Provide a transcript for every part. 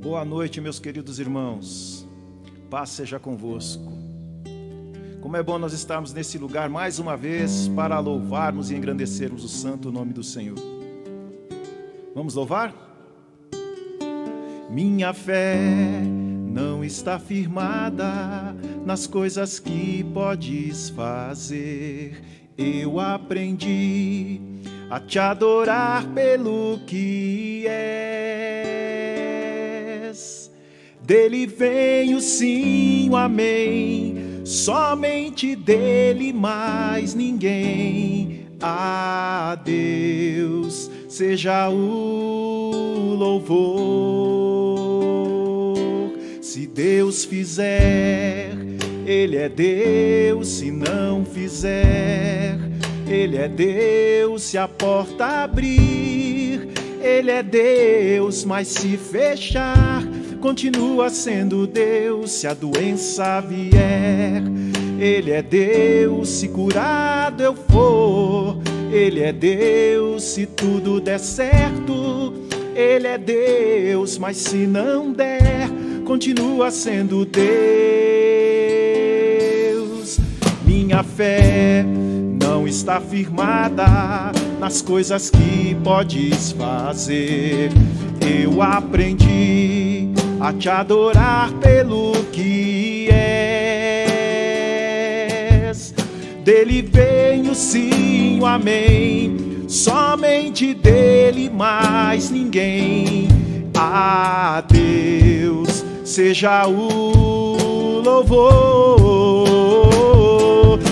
Boa noite, meus queridos irmãos. Paz seja convosco. Como é bom nós estarmos nesse lugar mais uma vez para louvarmos e engrandecermos o santo nome do Senhor. Vamos louvar? Minha fé não está firmada nas coisas que podes fazer. Eu aprendi a te adorar pelo que és. Dele vem o sim, o amém, somente dele, mais ninguém. A Deus seja o louvor. Se Deus fizer, Ele é Deus. Se não fizer, Ele é Deus. Se a porta abrir, Ele é Deus. Mas se fechar, continua sendo Deus. Se a doença vier, Ele é Deus. Se curado eu for, Ele é Deus. Se tudo der certo, Ele é Deus. Mas se não der, continua sendo Deus. Minha fé não está firmada nas coisas que podes fazer. Eu aprendi a te adorar pelo que és. Dele vem o sim, o amém, somente dele, mais ninguém. A Deus seja o louvor.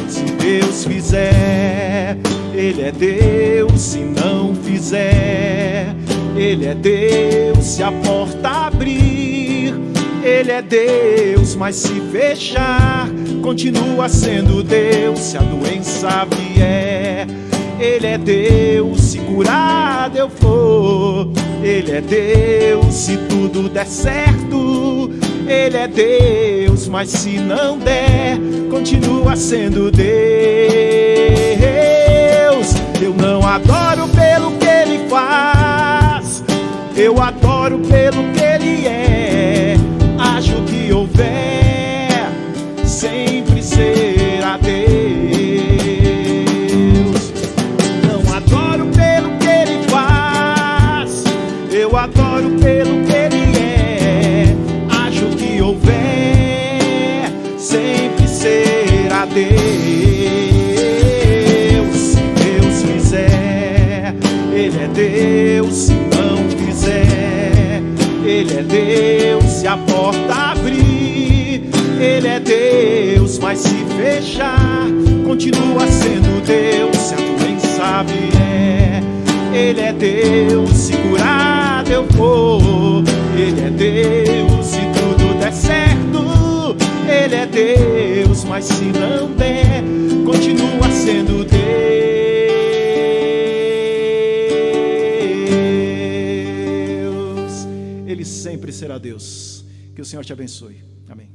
Se Deus fizer, Ele é Deus. Se não fizer, Ele é Deus. Se a porta abrir, Ele é Deus. Mas se fechar, continua sendo Deus. Se a doença vier, Ele é Deus. Se curado eu for, Ele é Deus. Se tudo der certo, Ele é Deus. Mas se não der, continua sendo Deus. Eu não adoro pelo que Ele faz, eu adoro pelo que Ele é. Haja o que houver, sempre será Deus. Não adoro pelo que Ele faz, eu adoro pelo que Ele é. Haja o que houver, sempre será Deus. Se Deus fizer, Ele é Deus. Se não fizer, Ele é Deus. Se a porta abrir, Ele é Deus. Mas se fechar, continua sendo Deus. Se a doença vier, Ele é Deus. Se curado eu for, Ele é Deus. Se tudo der certo, Ele é Deus. Mas se não der, continua sendo Deus. Ele sempre será Deus. Que o Senhor te abençoe. Amém.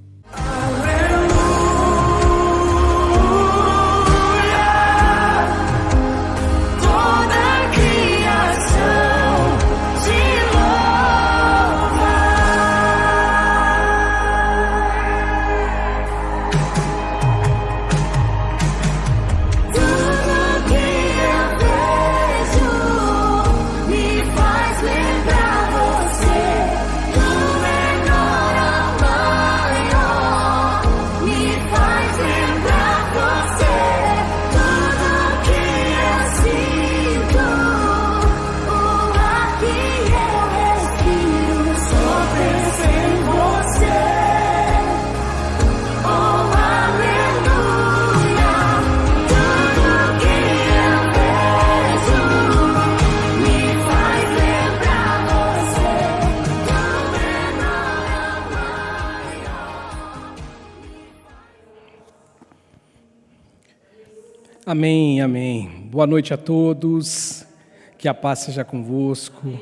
Amém, amém. Boa noite a todos, que a paz seja convosco,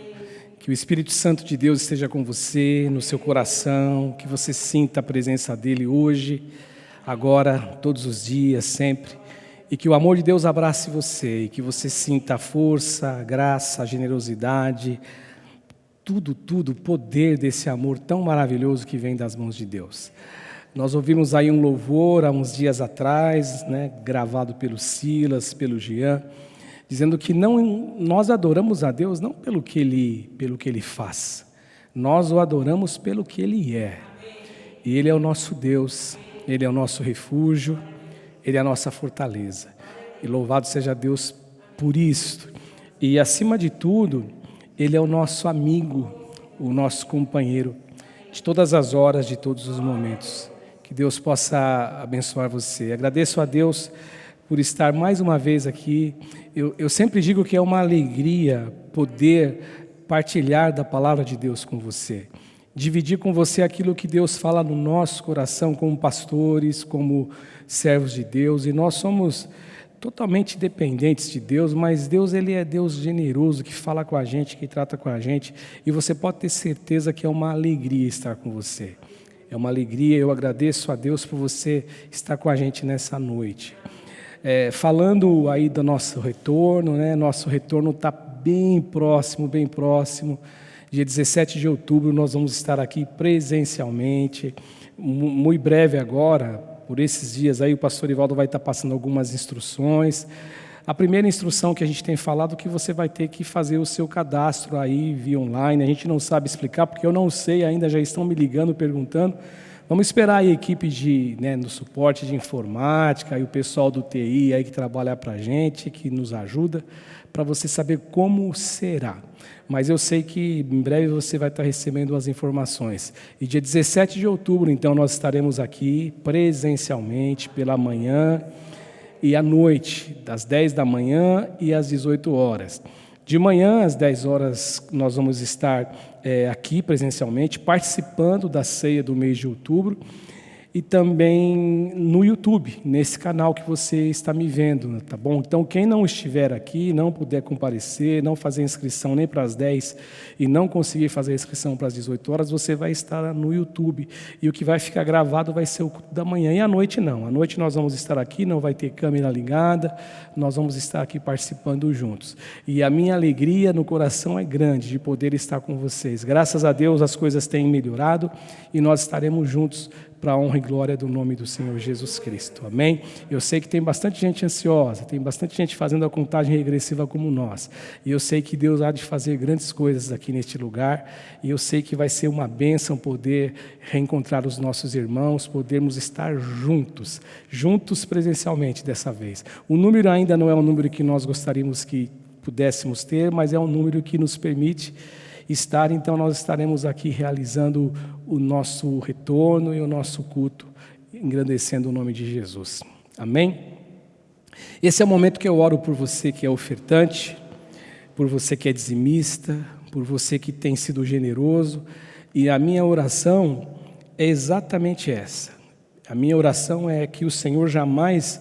Que o Espírito Santo de Deus esteja com você, no seu coração, que você sinta a presença dEle hoje, agora, todos os dias, sempre. E que o amor de Deus abrace você, e que você sinta a força, a graça, a generosidade, tudo, o poder desse amor tão maravilhoso que vem das mãos de Deus. Nós ouvimos aí um louvor há uns dias atrás, gravado pelo Silas, pelo Jean, dizendo que nós adoramos a Deus não pelo que Ele faz, nós o adoramos pelo que Ele é. E Ele é o nosso Deus, Ele é o nosso refúgio, Ele é a nossa fortaleza. E louvado seja Deus por isto. E acima de tudo, Ele é o nosso amigo, o nosso companheiro, de todas as horas, de todos os momentos. Que Deus possa abençoar você. Agradeço a Deus por estar mais uma vez aqui. Eu sempre digo que é uma alegria poder partilhar da palavra de Deus com você. Dividir com você aquilo que Deus fala no nosso coração como pastores, como servos de Deus. E nós somos totalmente dependentes de Deus, mas Deus, Ele é Deus generoso, que fala com a gente, que trata com a gente. E você pode ter certeza que é uma alegria estar com você. É uma alegria, eu agradeço a Deus por você estar com a gente nessa noite. Falando aí do nosso retorno, nosso retorno está bem próximo. Dia 17 de outubro nós vamos estar aqui presencialmente, muito breve agora, por esses dias aí o pastor Ivaldo vai estar passando algumas instruções. A primeira instrução que a gente tem falado é que você vai ter que fazer o seu cadastro aí via online. A gente não sabe explicar porque eu não sei ainda, já estão me ligando, perguntando. Vamos esperar a equipe no suporte de informática e o pessoal do TI aí que trabalha para a gente, que nos ajuda, para você saber como será. Mas eu sei que em breve você vai estar recebendo as informações. E dia 17 de outubro, então, nós estaremos aqui presencialmente pela manhã e à noite, das 10 da manhã e às 18 horas. De manhã, às 10 horas, nós vamos estar aqui presencialmente, participando da ceia do mês de outubro e também no YouTube, nesse canal que você está me vendo, tá bom? Então, quem não estiver aqui, não puder comparecer, não fazer inscrição nem para as 10 e não conseguir fazer a inscrição para as 18 horas, você vai estar no YouTube. E o que vai ficar gravado vai ser o culto da manhã. E à noite não. À noite nós vamos estar aqui, não vai ter câmera ligada, nós vamos estar aqui participando juntos. E a minha alegria no coração é grande de poder estar com vocês. Graças a Deus as coisas têm melhorado e nós estaremos juntos para a honra e glória do nome do Senhor Jesus Cristo. Amém? Eu sei que tem bastante gente ansiosa, tem bastante gente fazendo a contagem regressiva como nós. E eu sei que Deus há de fazer grandes coisas aqui neste lugar. E eu sei que vai ser uma bênção poder reencontrar os nossos irmãos, podermos estar juntos presencialmente dessa vez. O número ainda não é um número que nós gostaríamos que pudéssemos ter, mas é um número que nos permite estar, então nós estaremos aqui realizando o nosso retorno e o nosso culto, engrandecendo o nome de Jesus. Amém? Esse é o momento que eu oro por você que é ofertante, por você que é dizimista, por você que tem sido generoso, e a minha oração é exatamente essa. A minha oração é que o Senhor jamais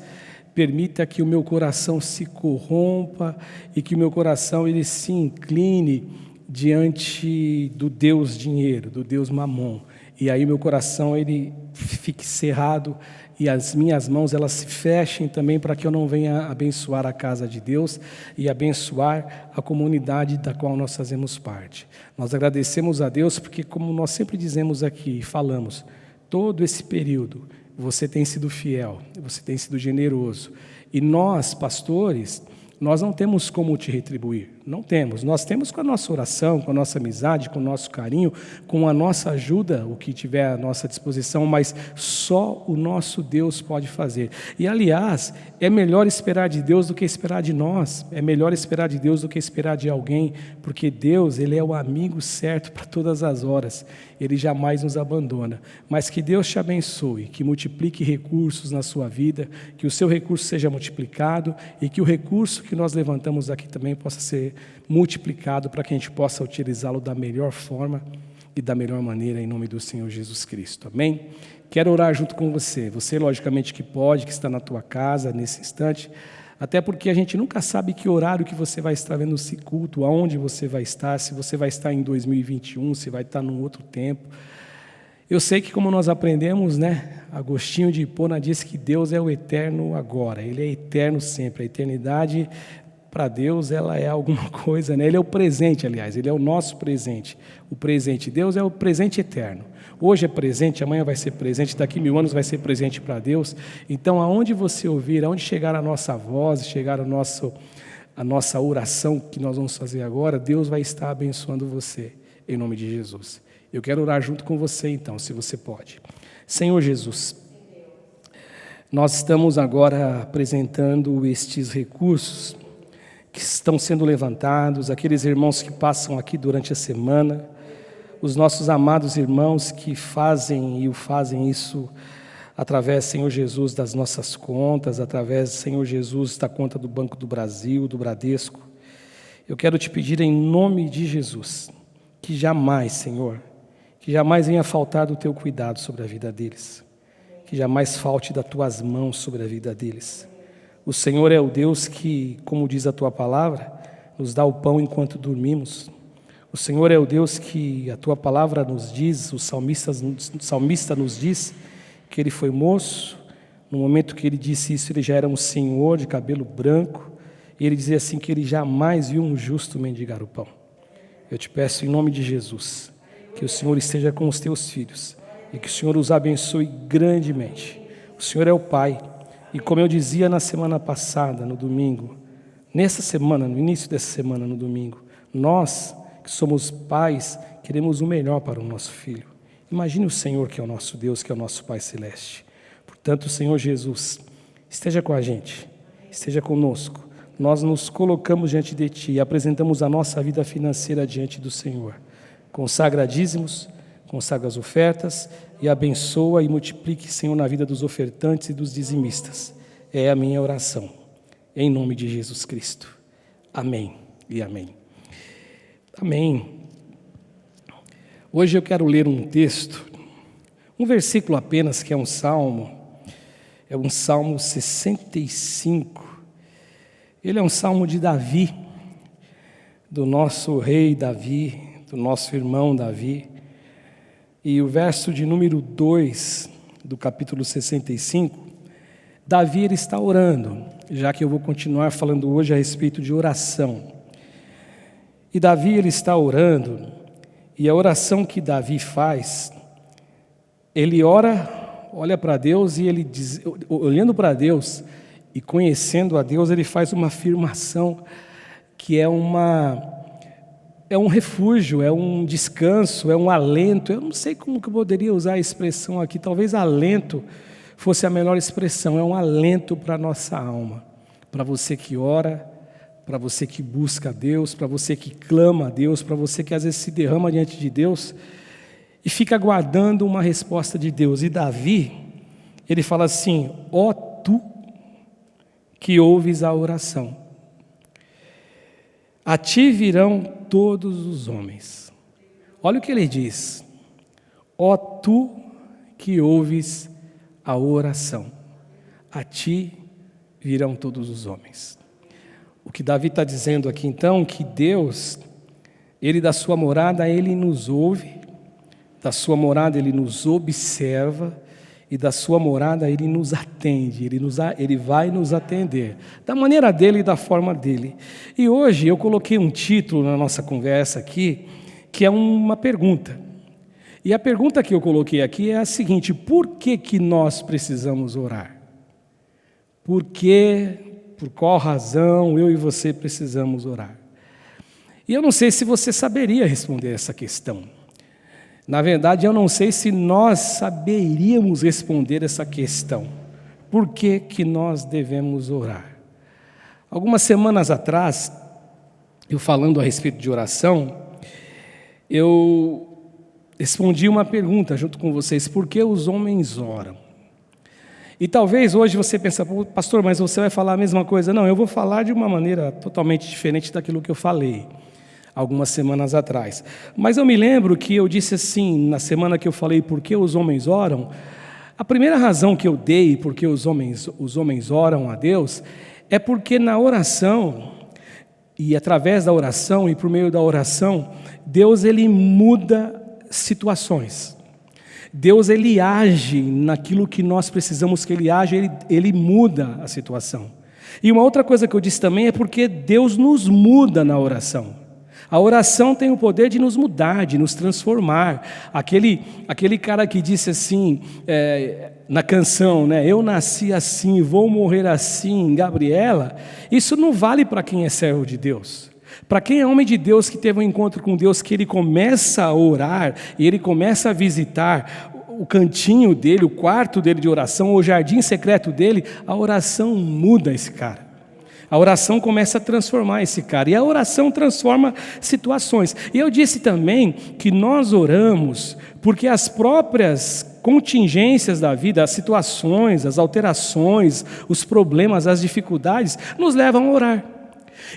permita que o meu coração se corrompa e que o meu coração ele se incline diante do Deus dinheiro, do Deus mamon. E aí meu coração ele fique cerrado e as minhas mãos elas se fechem também para que eu não venha abençoar a casa de Deus e abençoar a comunidade da qual nós fazemos parte. Nós agradecemos a Deus porque, como nós sempre dizemos aqui e falamos, todo esse período você tem sido fiel, você tem sido generoso. E nós, pastores, nós não temos como te retribuir, não temos. Nós temos com a nossa oração, com a nossa amizade, com o nosso carinho, com a nossa ajuda, o que tiver à nossa disposição, mas só o nosso Deus pode fazer. E, aliás, é melhor esperar de Deus do que esperar de nós, é melhor esperar de Deus do que esperar de alguém, porque Deus, Ele é o amigo certo para todas as horas, Ele jamais nos abandona. Mas que Deus te abençoe, que multiplique recursos na sua vida, que o seu recurso seja multiplicado e que o recurso que nós levantamos aqui também possa ser multiplicado para que a gente possa utilizá-lo da melhor forma e da melhor maneira em nome do Senhor Jesus Cristo. Amém? Quero orar junto com você. Você, logicamente, que pode, que está na tua casa nesse instante, Até porque a gente nunca sabe que horário que você vai estar vendo esse culto, aonde você vai estar, se você vai estar em 2021, se vai estar num outro tempo. Eu sei que, como nós aprendemos, né, Agostinho de Hipona diz que Deus é o eterno agora, Ele é eterno sempre. A eternidade, para Deus, ela é alguma coisa, né? Ele é o presente, aliás, Ele é o nosso presente. O presente, Deus é o presente eterno. Hoje é presente, amanhã vai ser presente, daqui 1000 anos vai ser presente para Deus. Então, aonde você ouvir, aonde chegar a nossa voz, chegar a nossa oração que nós vamos fazer agora, Deus vai estar abençoando você, em nome de Jesus. Eu quero orar junto com você, então, se você pode. Senhor Jesus, nós estamos agora apresentando estes recursos que estão sendo levantados, aqueles irmãos que passam aqui durante a semana, os nossos amados irmãos que fazem isso através, Senhor Jesus, das nossas contas, através, Senhor Jesus, da conta do Banco do Brasil, do Bradesco. Eu quero te pedir em nome de Jesus, que jamais, Senhor, que jamais venha faltar do teu cuidado sobre a vida deles, que jamais falte das tuas mãos sobre a vida deles. O Senhor é o Deus que, como diz a tua palavra, nos dá o pão enquanto dormimos. O Senhor é o Deus que a tua palavra nos diz, o salmista nos diz que ele foi moço, no momento que ele disse isso ele já era um senhor de cabelo branco, e ele dizia assim que ele jamais viu um justo mendigar o pão. Eu te peço em nome de Jesus, que o Senhor esteja com os teus filhos, e que o Senhor os abençoe grandemente. O Senhor é o Pai, e como eu dizia na semana passada, no domingo, nessa semana, no início dessa semana, no domingo, nós que somos pais, queremos o melhor para o nosso filho. Imagine o Senhor que é o nosso Deus, que é o nosso Pai Celeste. Portanto, Senhor Jesus, esteja com a gente, esteja conosco. Nós nos colocamos diante de Ti e apresentamos a nossa vida financeira diante do Senhor. Consagra dízimos, consagra as ofertas e abençoa e multiplique, Senhor, na vida dos ofertantes e dos dizimistas. É a minha oração, em nome de Jesus Cristo. Amém e amém. Amém. Hoje eu quero ler um texto, um versículo apenas, que é um salmo 65. Ele é um salmo de Davi, do nosso rei Davi, do nosso irmão Davi. E o verso de número 2 do capítulo 65, Davi ele está orando, já que eu vou continuar falando hoje a respeito de oração. E Davi ele está orando, e a oração que Davi faz, ele ora, olha para Deus e ele diz, olhando para Deus e conhecendo a Deus, ele faz uma afirmação que é um refúgio, é um descanso, é um alento. Eu não sei como que eu poderia usar a expressão aqui, talvez alento fosse a melhor expressão. É um alento para a nossa alma, para você que ora, para você que busca a Deus, para você que clama a Deus, para você que às vezes se derrama diante de Deus e fica aguardando uma resposta de Deus. E Davi, ele fala assim: ó tu que ouves a oração, a ti virão todos os homens. Olha o que ele diz: ó tu que ouves a oração, a ti virão todos os homens. O que Davi está dizendo aqui então, que Deus, Ele da sua morada, Ele nos ouve, da sua morada Ele nos observa, e da sua morada Ele nos atende, Ele vai nos atender, da maneira dEle e da forma dEle. E hoje eu coloquei um título na nossa conversa aqui, que é uma pergunta. E a pergunta que eu coloquei aqui é a seguinte: por que nós precisamos orar? Por qual razão eu e você precisamos orar? E eu não sei se você saberia responder essa questão. Na verdade, eu não sei se nós saberíamos responder essa questão. Por que nós devemos orar? Algumas semanas atrás, eu falando a respeito de oração, eu respondi uma pergunta junto com vocês: por que os homens oram? E talvez hoje você pense: pastor, mas você vai falar a mesma coisa? Não, eu vou falar de uma maneira totalmente diferente daquilo que eu falei algumas semanas atrás. Mas eu me lembro que eu disse assim, na semana que eu falei por que os homens oram, a primeira razão que eu dei por que os homens oram a Deus é porque na oração, e através da oração e por meio da oração, Deus ele muda situações. Deus ele age naquilo que nós precisamos que ele age, ele muda a situação. E uma outra coisa que eu disse também é porque Deus nos muda na oração. A oração tem o poder de nos mudar, de nos transformar. Aquele cara que disse assim, na canção, né? Eu nasci assim, vou morrer assim, Gabriela. Isso não vale para quem é servo de Deus. Para quem é homem de Deus que teve um encontro com Deus, que ele começa a orar, e ele começa a visitar o cantinho dele, o quarto dele de oração, o jardim secreto dele, a oração muda esse cara. A oração começa a transformar esse cara, e a oração transforma situações. E eu disse também que nós oramos porque as próprias contingências da vida, as situações, as alterações, os problemas, as dificuldades, nos levam a orar.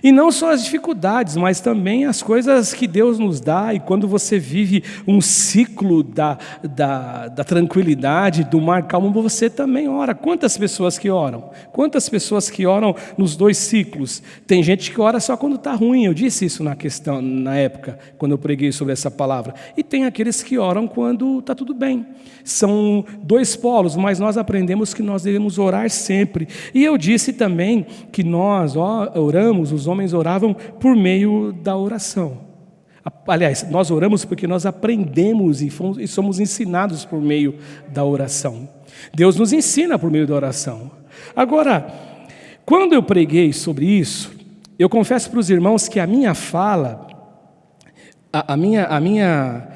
E não só as dificuldades, mas também as coisas que Deus nos dá. E quando você vive um ciclo da tranquilidade, do mar calmo, você também ora. Quantas pessoas que oram? Quantas pessoas que oram nos dois ciclos? Tem gente que ora só quando está ruim. Eu disse isso na época, quando eu preguei sobre essa palavra. E tem aqueles que oram quando está tudo bem. São dois polos, mas nós aprendemos que nós devemos orar sempre. E eu disse também que nós oramos, os homens oravam por meio da oração. Aliás, nós oramos porque nós aprendemos e somos ensinados por meio da oração. Deus nos ensina por meio da oração. Agora, quando eu preguei sobre isso, eu confesso para os irmãos que a minha fala, a minha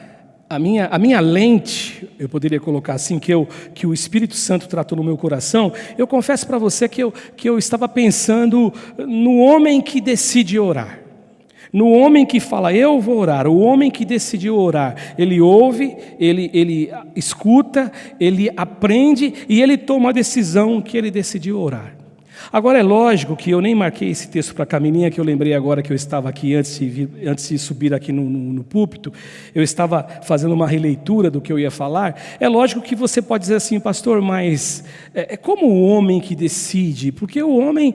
lente, eu poderia colocar assim, que o Espírito Santo tratou no meu coração, eu confesso para você que eu estava pensando no homem que decide orar. No homem que fala, eu vou orar, o homem que decidiu orar, ele ouve, ele escuta, ele aprende e ele toma a decisão que ele decidiu orar. Agora é lógico que eu nem marquei esse texto para a Camininha, que eu lembrei agora que eu estava aqui antes de subir aqui no púlpito, eu estava fazendo uma releitura do que eu ia falar. É lógico que você pode dizer assim, pastor, mas é como o homem que decide, porque o homem,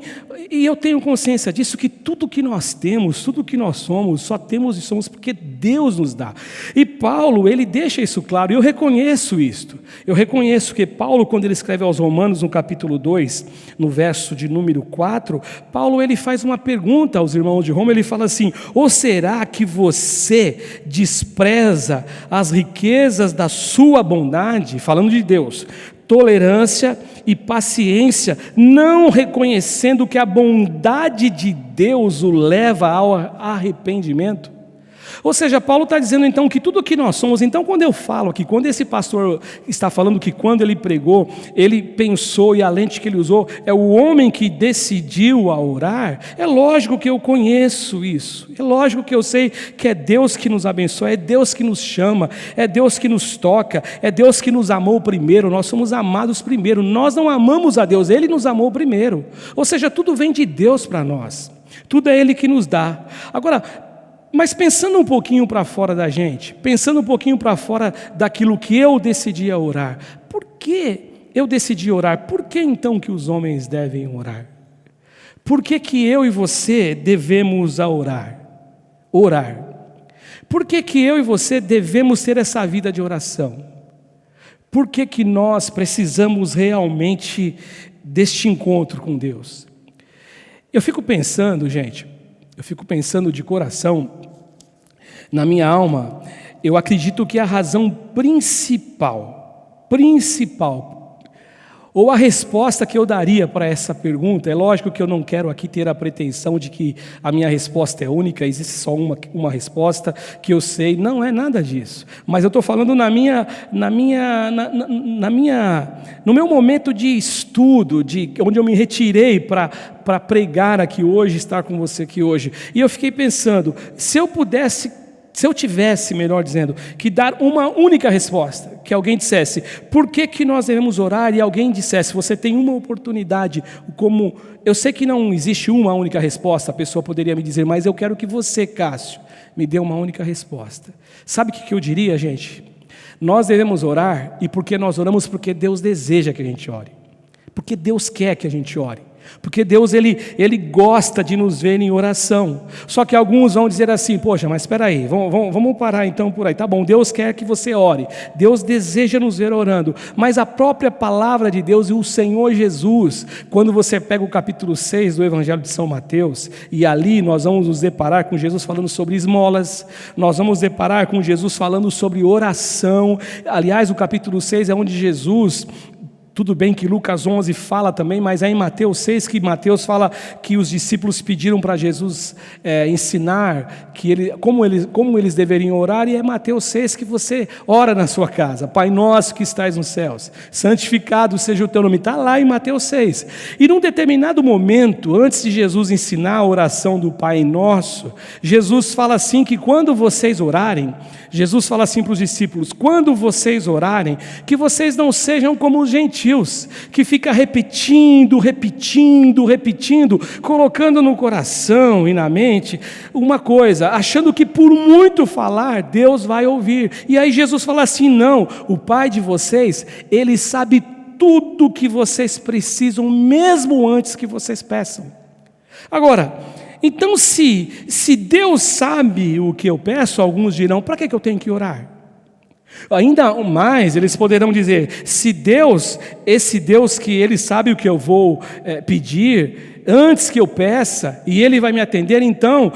e eu tenho consciência disso, que tudo que nós temos, tudo que nós somos, só temos e somos porque Deus nos dá. E Paulo, ele deixa isso claro, e eu reconheço isto. Eu reconheço que Paulo, quando ele escreve aos Romanos, no capítulo 2, no verso de número 4, Paulo ele faz uma pergunta aos irmãos de Roma, ele fala assim, ou será que você despreza as riquezas da sua bondade, falando de Deus, tolerância e paciência, não reconhecendo que a bondade de Deus o leva ao arrependimento? Ou seja, Paulo está dizendo então que tudo que nós somos, então quando eu falo aqui, quando esse pastor está falando que quando ele pregou, ele pensou e a lente que ele usou é o homem que decidiu a orar, é lógico que eu conheço isso, é lógico que eu sei que é Deus que nos abençoa, é Deus que nos chama, é Deus que nos toca, é Deus que nos amou primeiro, nós somos amados primeiro, nós não amamos a Deus, Ele nos amou primeiro, ou seja, tudo vem de Deus para nós, tudo é Ele que nos dá. Agora, mas pensando um pouquinho para fora da gente, pensando um pouquinho para fora daquilo que eu decidi orar, por que eu decidi orar? Por que então que os homens devem orar? Por que eu e você devemos orar? Por que eu e você devemos ter essa vida de oração? Por que nós precisamos realmente deste encontro com Deus? Eu fico pensando, gente, de coração, na minha alma, eu acredito que a razão principal, ou a resposta que eu daria para essa pergunta, é lógico que eu não quero aqui ter a pretensão de que a minha resposta é única, existe só uma resposta que eu sei, não é nada disso, mas eu estou falando no meu momento de estudo, onde eu me retirei para pregar aqui hoje, estar com você aqui hoje, e eu fiquei pensando, se eu tivesse, melhor dizendo, que dar uma única resposta, que alguém dissesse, por que nós devemos orar, e alguém dissesse, você tem uma oportunidade, como, eu sei que não existe uma única resposta, a pessoa poderia me dizer, mas eu quero que você, Cássio, me dê uma única resposta. Sabe o que eu diria, gente? Nós devemos orar, e porque nós oramos, porque Deus deseja que a gente ore, porque Deus quer que a gente ore. Porque Deus, Ele gosta de nos ver em oração. Só que alguns vão dizer assim, poxa, mas espera aí, vamos parar então por aí. Tá bom, Deus quer que você ore, Deus deseja nos ver orando, mas a própria palavra de Deus e o Senhor Jesus, quando você pega o capítulo 6 do Evangelho de São Mateus, e ali nós vamos nos deparar com Jesus falando sobre esmolas, nós vamos nos deparar com Jesus falando sobre oração. Aliás, o capítulo 6 é onde Jesus... Tudo bem que Lucas 11 fala também, mas é em Mateus 6 que Mateus fala que os discípulos pediram para Jesus ensinar como eles deveriam orar, e é Mateus 6 que você ora na sua casa. Pai nosso que estais nos céus, santificado seja o teu nome. Está lá em Mateus 6. E num determinado momento, antes de Jesus ensinar a oração do Pai Nosso, Jesus fala assim que quando vocês orarem, Jesus fala assim para os discípulos, quando vocês orarem, que vocês não sejam como os gentios, que fica repetindo, colocando no coração e na mente uma coisa, achando que por muito falar, Deus vai ouvir. E aí Jesus fala assim, não, o Pai de vocês, Ele sabe tudo o que vocês precisam, mesmo antes que vocês peçam. Agora, então se Deus sabe o que eu peço, alguns dirão, para que eu tenho que orar? Ainda mais, eles poderão dizer, se Deus, esse Deus que Ele sabe o que eu vou pedir, antes que eu peça, e Ele vai me atender, então...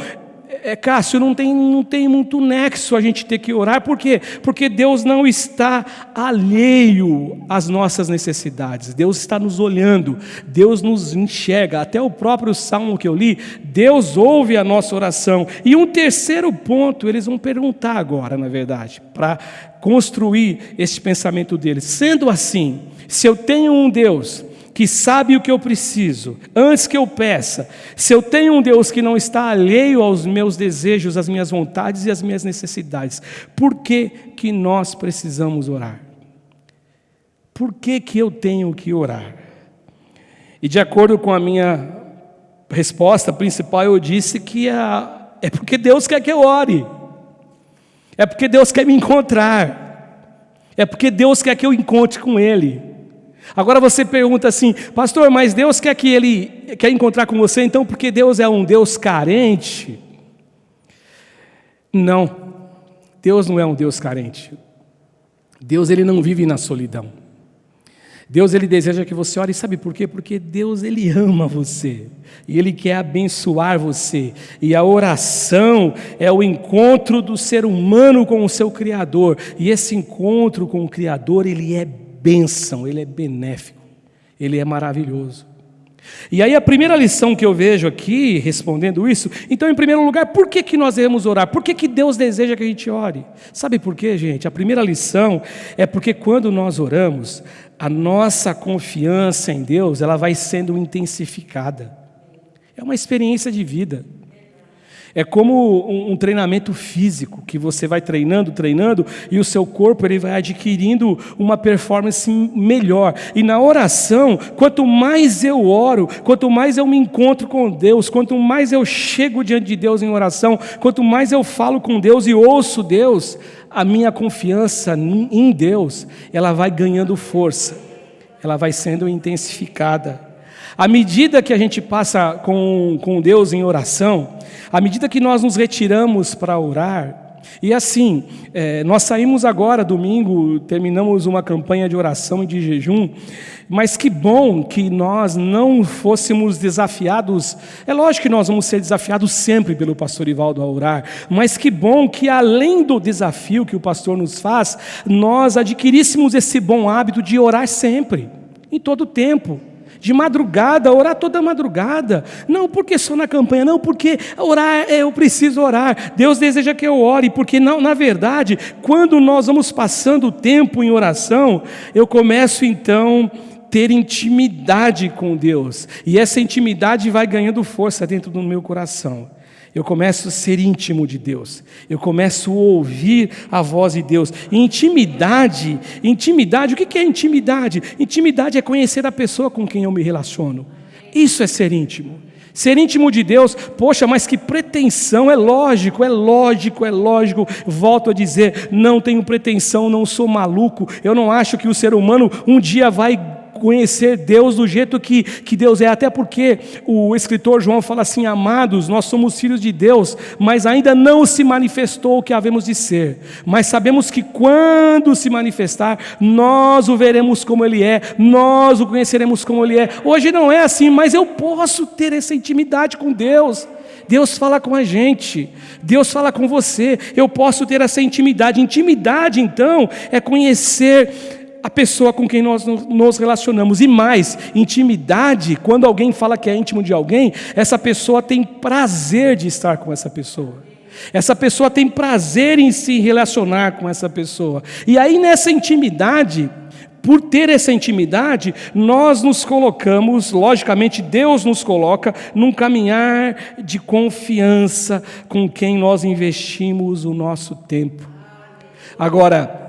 Cássio, não tem muito nexo a gente ter que orar. Por quê? Porque Deus não está alheio às nossas necessidades. Deus está nos olhando, Deus nos enxerga. Até o próprio Salmo que eu li, Deus ouve a nossa oração. E um terceiro ponto, eles vão perguntar agora, na verdade, para construir esse pensamento deles. Sendo assim, se eu tenho um Deus que sabe o que eu preciso, antes que eu peça, se eu tenho um Deus que não está alheio aos meus desejos, às minhas vontades e às minhas necessidades, por que que nós precisamos orar? Por que que eu tenho que orar? E de acordo com a minha resposta principal, eu disse que é porque Deus quer que eu ore, é porque Deus quer me encontrar, é porque Deus quer que eu encontre com Ele. Agora você pergunta assim, pastor, mas Deus quer que Ele quer encontrar com você, então porque Deus é um Deus carente? Não, Deus não é um Deus carente. Deus, Ele não vive na solidão. Deus, Ele deseja que você ore, sabe por quê? Porque Deus, Ele ama você, e Ele quer abençoar você, e a oração é o encontro do ser humano com o seu Criador, e esse encontro com o Criador, ele é bênção, ele é benéfico, ele é maravilhoso. E aí a primeira lição que eu vejo aqui, respondendo isso, então em primeiro lugar, por que que nós devemos orar? Por que que Deus deseja que a gente ore? Sabe por quê, gente? A primeira lição é porque quando nós oramos, a nossa confiança em Deus, ela vai sendo intensificada. É uma experiência de vida. É como um treinamento físico, que você vai treinando, e o seu corpo ele vai adquirindo uma performance melhor. E na oração, quanto mais eu oro, quanto mais eu me encontro com Deus, quanto mais eu chego diante de Deus em oração, quanto mais eu falo com Deus e ouço Deus, a minha confiança em Deus, ela vai ganhando força, ela vai sendo intensificada. À medida que a gente passa com Deus em oração, à medida que nós nos retiramos para orar, e assim, nós saímos agora, domingo, terminamos uma campanha de oração e de jejum, mas que bom que nós não fôssemos desafiados, é lógico que nós vamos ser desafiados sempre pelo pastor Ivaldo a orar, mas que bom que além do desafio que o pastor nos faz, nós adquiríssemos esse bom hábito de orar sempre, em todo o tempo. De madrugada, orar toda madrugada, não porque só na campanha, não porque orar, eu preciso orar, Deus deseja que eu ore, porque não, na verdade, quando nós vamos passando o tempo em oração, eu começo então ter intimidade com Deus, e essa intimidade vai ganhando força dentro do meu coração. Eu começo a ser íntimo de Deus, eu começo a ouvir a voz de Deus. Intimidade, o que é intimidade? Intimidade é conhecer a pessoa com quem eu me relaciono. Isso é ser íntimo. Ser íntimo de Deus, poxa, mas que pretensão, é lógico, volto a dizer, não tenho pretensão, não sou maluco, eu não acho que o ser humano um dia vai conhecer Deus do jeito que Deus é, até porque o escritor João fala assim: amados, nós somos filhos de Deus, mas ainda não se manifestou o que havemos de ser, mas sabemos que quando se manifestar, nós o veremos como Ele é, nós o conheceremos como Ele é. Hoje não é assim, mas eu posso ter essa intimidade com Deus. Deus fala com a gente, Deus fala com você, eu posso ter essa intimidade. Intimidade, então, é conhecer a pessoa com quem nós nos relacionamos. E mais, intimidade, quando alguém fala que é íntimo de alguém, essa pessoa tem prazer de estar com essa pessoa. Essa pessoa tem prazer em se relacionar com essa pessoa. E aí nessa intimidade, por ter essa intimidade, nós nos colocamos, logicamente Deus nos coloca num caminhar de confiança com quem nós investimos o nosso tempo. Agora,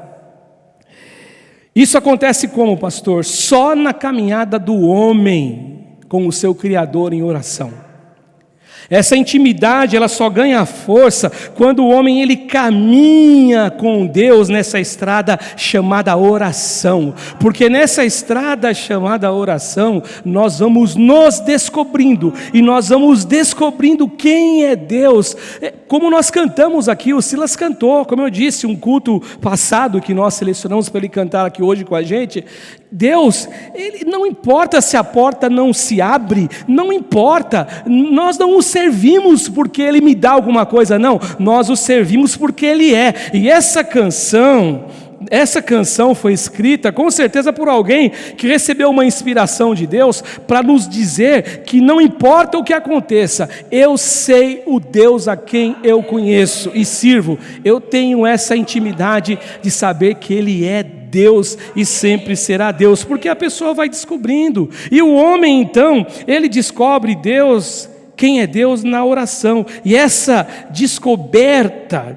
isso acontece como, pastor? Só na caminhada do homem com o seu Criador em oração. Essa intimidade, ela só ganha força quando o homem ele caminha com Deus nessa estrada chamada oração. Porque nessa estrada chamada oração, nós vamos nos descobrindo, e nós vamos descobrindo quem é Deus. Como nós cantamos aqui, o Silas cantou, como eu disse, um culto passado que nós selecionamos para ele cantar aqui hoje com a gente. Deus, ele não importa se a porta não se abre, não importa, nós não o servimos porque Ele me dá alguma coisa, não, nós o servimos porque Ele é. E essa canção foi escrita com certeza por alguém que recebeu uma inspiração de Deus para nos dizer que não importa o que aconteça, eu sei o Deus a quem eu conheço e sirvo, eu tenho essa intimidade de saber que Ele é Deus e sempre será Deus, porque a pessoa vai descobrindo. E o homem então, ele descobre Deus, quem é Deus, na oração. E essa descoberta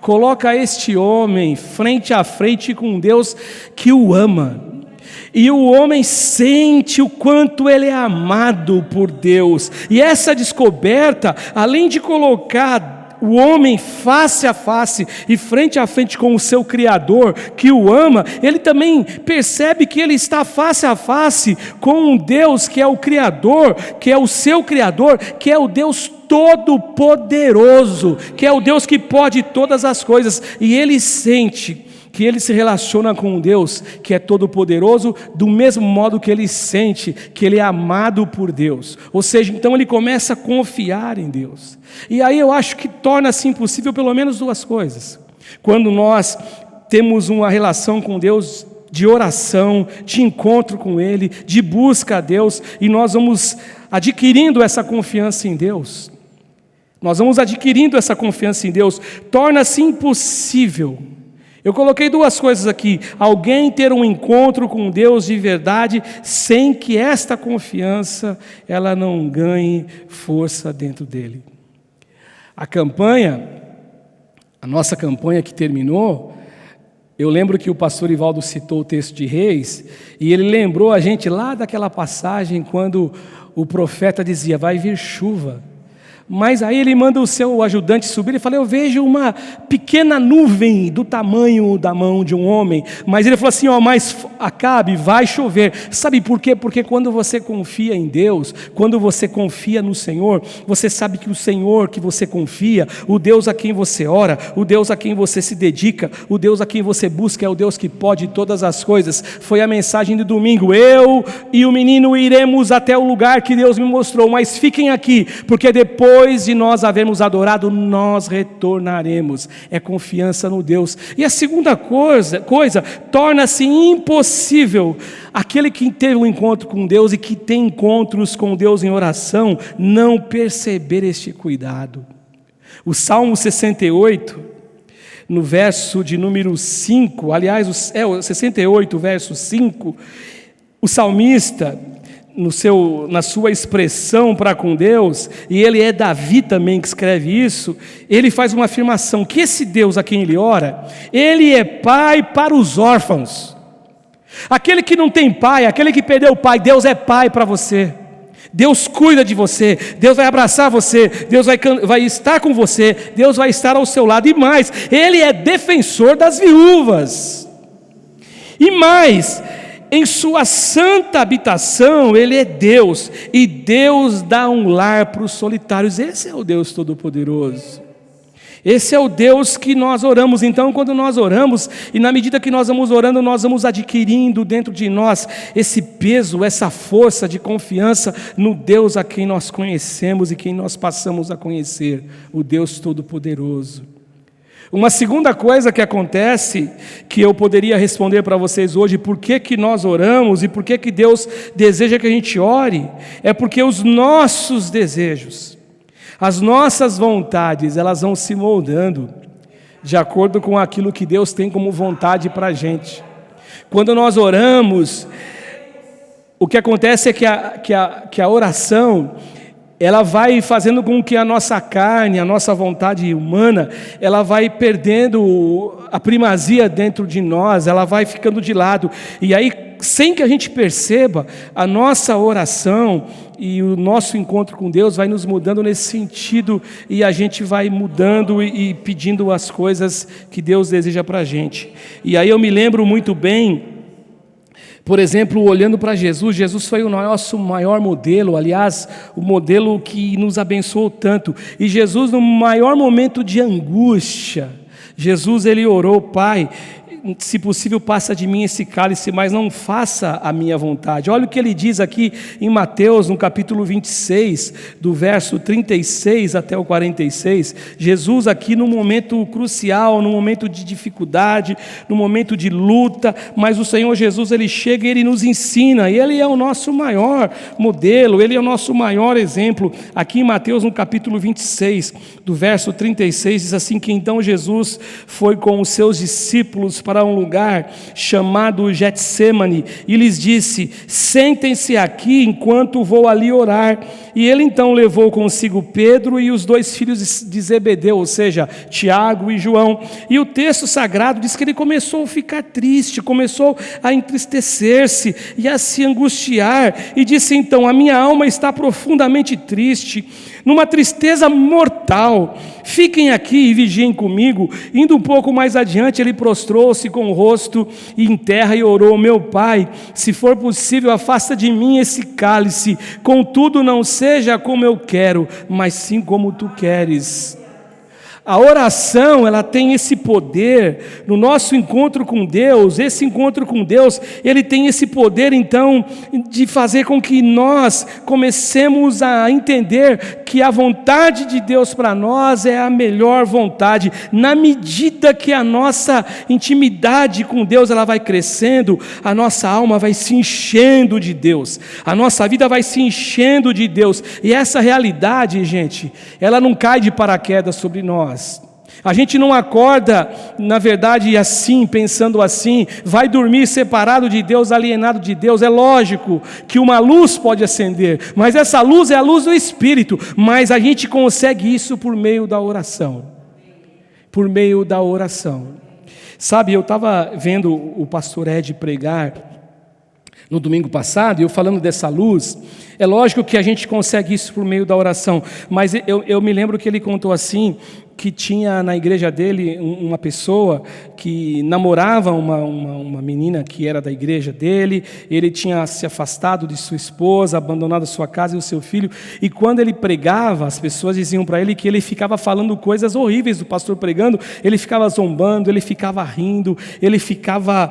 coloca este homem frente a frente com Deus que o ama. E o homem sente o quanto ele é amado por Deus. E essa descoberta, além de colocar o homem face a face e frente a frente com o seu Criador que o ama, ele também percebe que ele está face a face com um Deus que é o Criador, que é o seu Criador, que é o Deus Todo-Poderoso, que é o Deus que pode todas as coisas. E ele sente que ele se relaciona com um Deus que é todo-poderoso, do mesmo modo que ele sente que ele é amado por Deus. Ou seja, então ele começa a confiar em Deus. E aí eu acho que torna-se impossível pelo menos duas coisas. Quando nós temos uma relação com Deus de oração, de encontro com Ele, de busca a Deus, e nós vamos adquirindo essa confiança em Deus. Nós vamos adquirindo essa confiança em Deus, torna-se impossível. Eu coloquei duas coisas aqui: alguém ter um encontro com Deus de verdade, sem que esta confiança ela não ganhe força dentro dele. A nossa campanha que terminou, eu lembro que o pastor Ivaldo citou o texto de Reis, e ele lembrou a gente lá daquela passagem quando o profeta dizia: vai vir chuva. Mas aí ele manda o seu ajudante subir e fala: eu vejo uma pequena nuvem do tamanho da mão de um homem. Mas ele falou assim: mas Acabe, vai chover. Sabe por quê? Porque quando você confia em Deus, quando você confia no Senhor, você sabe que o Senhor que você confia, o Deus a quem você ora, o Deus a quem você se dedica, o Deus a quem você busca, é o Deus que pode todas as coisas. Foi a mensagem do domingo: eu e o menino iremos até o lugar que Deus me mostrou, mas fiquem aqui, porque depois de nós havermos adorado, nós retornaremos. É confiança no Deus. E a segunda coisa torna-se impossível aquele que teve um encontro com Deus e que tem encontros com Deus em oração, não perceber este cuidado. O Salmo 68, no verso de número 5, aliás, o 68, verso 5, o salmista, na sua expressão para com Deus, e ele é Davi também que escreve isso, ele faz uma afirmação, que esse Deus a quem ele ora, ele é pai para os órfãos. Aquele que não tem pai, aquele que perdeu o pai, Deus é pai para você. Deus cuida de você, Deus vai abraçar você, Deus vai estar com você, Deus vai estar ao seu lado, e mais, Ele é defensor das viúvas. E mais, em sua santa habitação, Ele é Deus, e Deus dá um lar para os solitários. Esse é o Deus Todo-Poderoso. Esse é o Deus que nós oramos. Então, quando nós oramos, e na medida que nós vamos orando, nós vamos adquirindo dentro de nós esse peso, essa força de confiança no Deus a quem nós conhecemos e quem nós passamos a conhecer, o Deus Todo-Poderoso. Uma segunda coisa que acontece, que eu poderia responder para vocês hoje, por que nós oramos e por que Deus deseja que a gente ore, é porque os nossos desejos, as nossas vontades, elas vão se moldando de acordo com aquilo que Deus tem como vontade para a gente. Quando nós oramos, o que acontece é que a oração, ela vai fazendo com que a nossa carne, a nossa vontade humana, ela vai perdendo a primazia dentro de nós, ela vai ficando de lado. E aí, sem que a gente perceba, a nossa oração e o nosso encontro com Deus vai nos mudando nesse sentido, e a gente vai mudando e pedindo as coisas que Deus deseja para a gente. E aí eu me lembro muito bem, por exemplo, olhando para Jesus, Jesus foi o nosso maior modelo, aliás, o modelo que nos abençoou tanto. E Jesus, no maior momento de angústia, Jesus, ele orou: Pai, se possível, passa de mim esse cálice, mas não faça a minha vontade. Olha o que ele diz aqui em Mateus, no capítulo 26, do verso 36 até o 46. Jesus aqui num momento crucial, num momento de dificuldade, num momento de luta, mas o Senhor Jesus, ele chega e ele nos ensina, e ele é o nosso maior modelo, ele é o nosso maior exemplo. Aqui em Mateus, no capítulo 26, do verso 36, diz assim, que então Jesus foi com os seus discípulos para um lugar chamado Getsêmani, e lhes disse: sentem-se aqui enquanto vou ali orar. E ele então levou consigo Pedro e os 2 filhos de Zebedeu, ou seja, Tiago e João. E o texto sagrado diz que ele começou a ficar triste, começou a entristecer-se e a se angustiar, e disse então: a minha alma está profundamente triste, numa tristeza mortal. Fiquem aqui e vigiem comigo. Indo um pouco mais adiante, ele prostrou-se com o rosto em terra e orou: meu Pai, se for possível, afasta de mim esse cálice, contudo não seja como eu quero, mas sim como tu queres. A oração, ela tem esse poder no nosso encontro com Deus. Esse encontro com Deus, ele tem esse poder então de fazer com que nós comecemos a entender que a vontade de Deus para nós é a melhor vontade. Na medida que a nossa intimidade com Deus ela vai crescendo, a nossa alma vai se enchendo de Deus, a nossa vida vai se enchendo de Deus. E essa realidade, gente, ela não cai de paraquedas sobre nós. A gente não acorda, na verdade, assim, pensando assim, vai dormir separado de Deus, alienado de Deus. É lógico que uma luz pode acender, mas essa luz é a luz do Espírito, mas a gente consegue isso por meio da oração. Por meio da oração. Sabe, eu estava vendo o pastor Ed pregar no domingo passado, e eu falando dessa luz. É lógico que a gente consegue isso por meio da oração, mas eu me lembro que ele contou assim, que tinha na igreja dele uma pessoa que namorava uma menina que era da igreja dele. Ele tinha se afastado de sua esposa, abandonado a sua casa e o seu filho, e quando ele pregava, as pessoas diziam para ele que ele ficava falando coisas horríveis do pastor pregando, ele ficava zombando, ele ficava rindo, ele ficava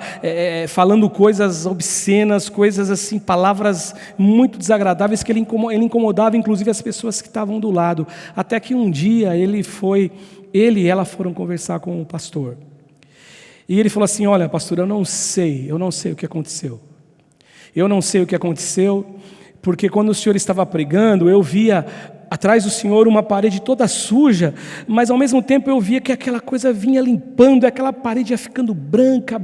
falando coisas obscenas, coisas assim, palavras muito desagradáveis, que ele incomodava inclusive as pessoas que estavam do lado, até que um dia ele e ela foram conversar com o pastor, e ele falou assim: olha, pastor, eu não sei o que aconteceu, porque quando o senhor estava pregando, eu via atrás do senhor uma parede toda suja, mas ao mesmo tempo eu via que aquela coisa vinha limpando, aquela parede ia ficando branca,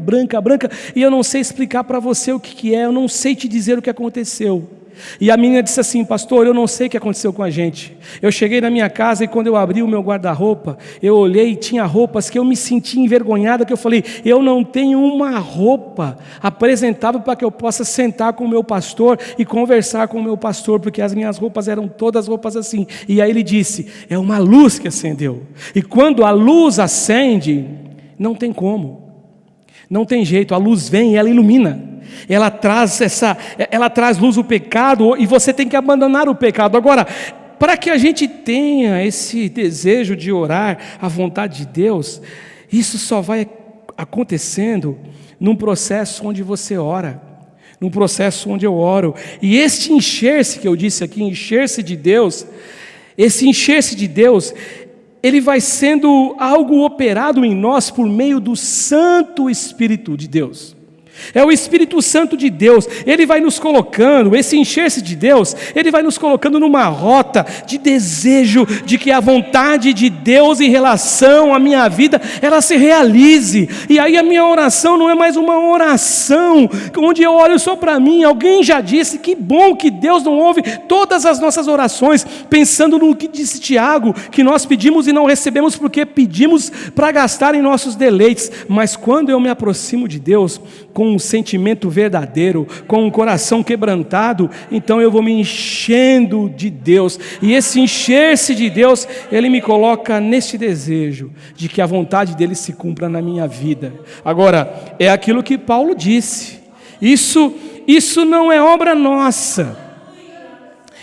e eu não sei explicar para você o que é, eu não sei te dizer o que aconteceu. E a menina disse assim: pastor, eu não sei o que aconteceu com a gente. Eu cheguei na minha casa e quando eu abri o meu guarda-roupa, eu olhei e tinha roupas que eu me senti envergonhada, que eu falei: eu não tenho uma roupa apresentável para que eu possa sentar com o meu pastor e conversar com o meu pastor, porque as minhas roupas eram todas roupas assim. E aí ele disse: é uma luz que acendeu. E quando a luz acende, não tem como. Não tem jeito, a luz vem e ela ilumina. Ela traz luz ao pecado e você tem que abandonar o pecado. Agora, para que a gente tenha esse desejo de orar a vontade de Deus, isso só vai acontecendo num processo onde você ora, num processo onde eu oro. E este encher-se que eu disse aqui, encher-se de Deus, esse encher-se de Deus, ele vai sendo algo operado em nós por meio do Santo Espírito de Deus. É o Espírito Santo de Deus, ele vai nos colocando, esse encher-se de Deus, ele vai nos colocando numa rota de desejo de que a vontade de Deus em relação à minha vida, ela se realize. E aí a minha oração não é mais uma oração onde eu olho só para mim. Alguém já disse, que bom que Deus não ouve todas as nossas orações, pensando no que disse Tiago, que nós pedimos e não recebemos porque pedimos para gastar em nossos deleites. Mas quando eu me aproximo de Deus, com um sentimento verdadeiro, com um coração quebrantado, então eu vou me enchendo de Deus, e esse encher-se de Deus, ele me coloca neste desejo, de que a vontade dele se cumpra na minha vida. Agora, é aquilo que Paulo disse, isso não é obra nossa,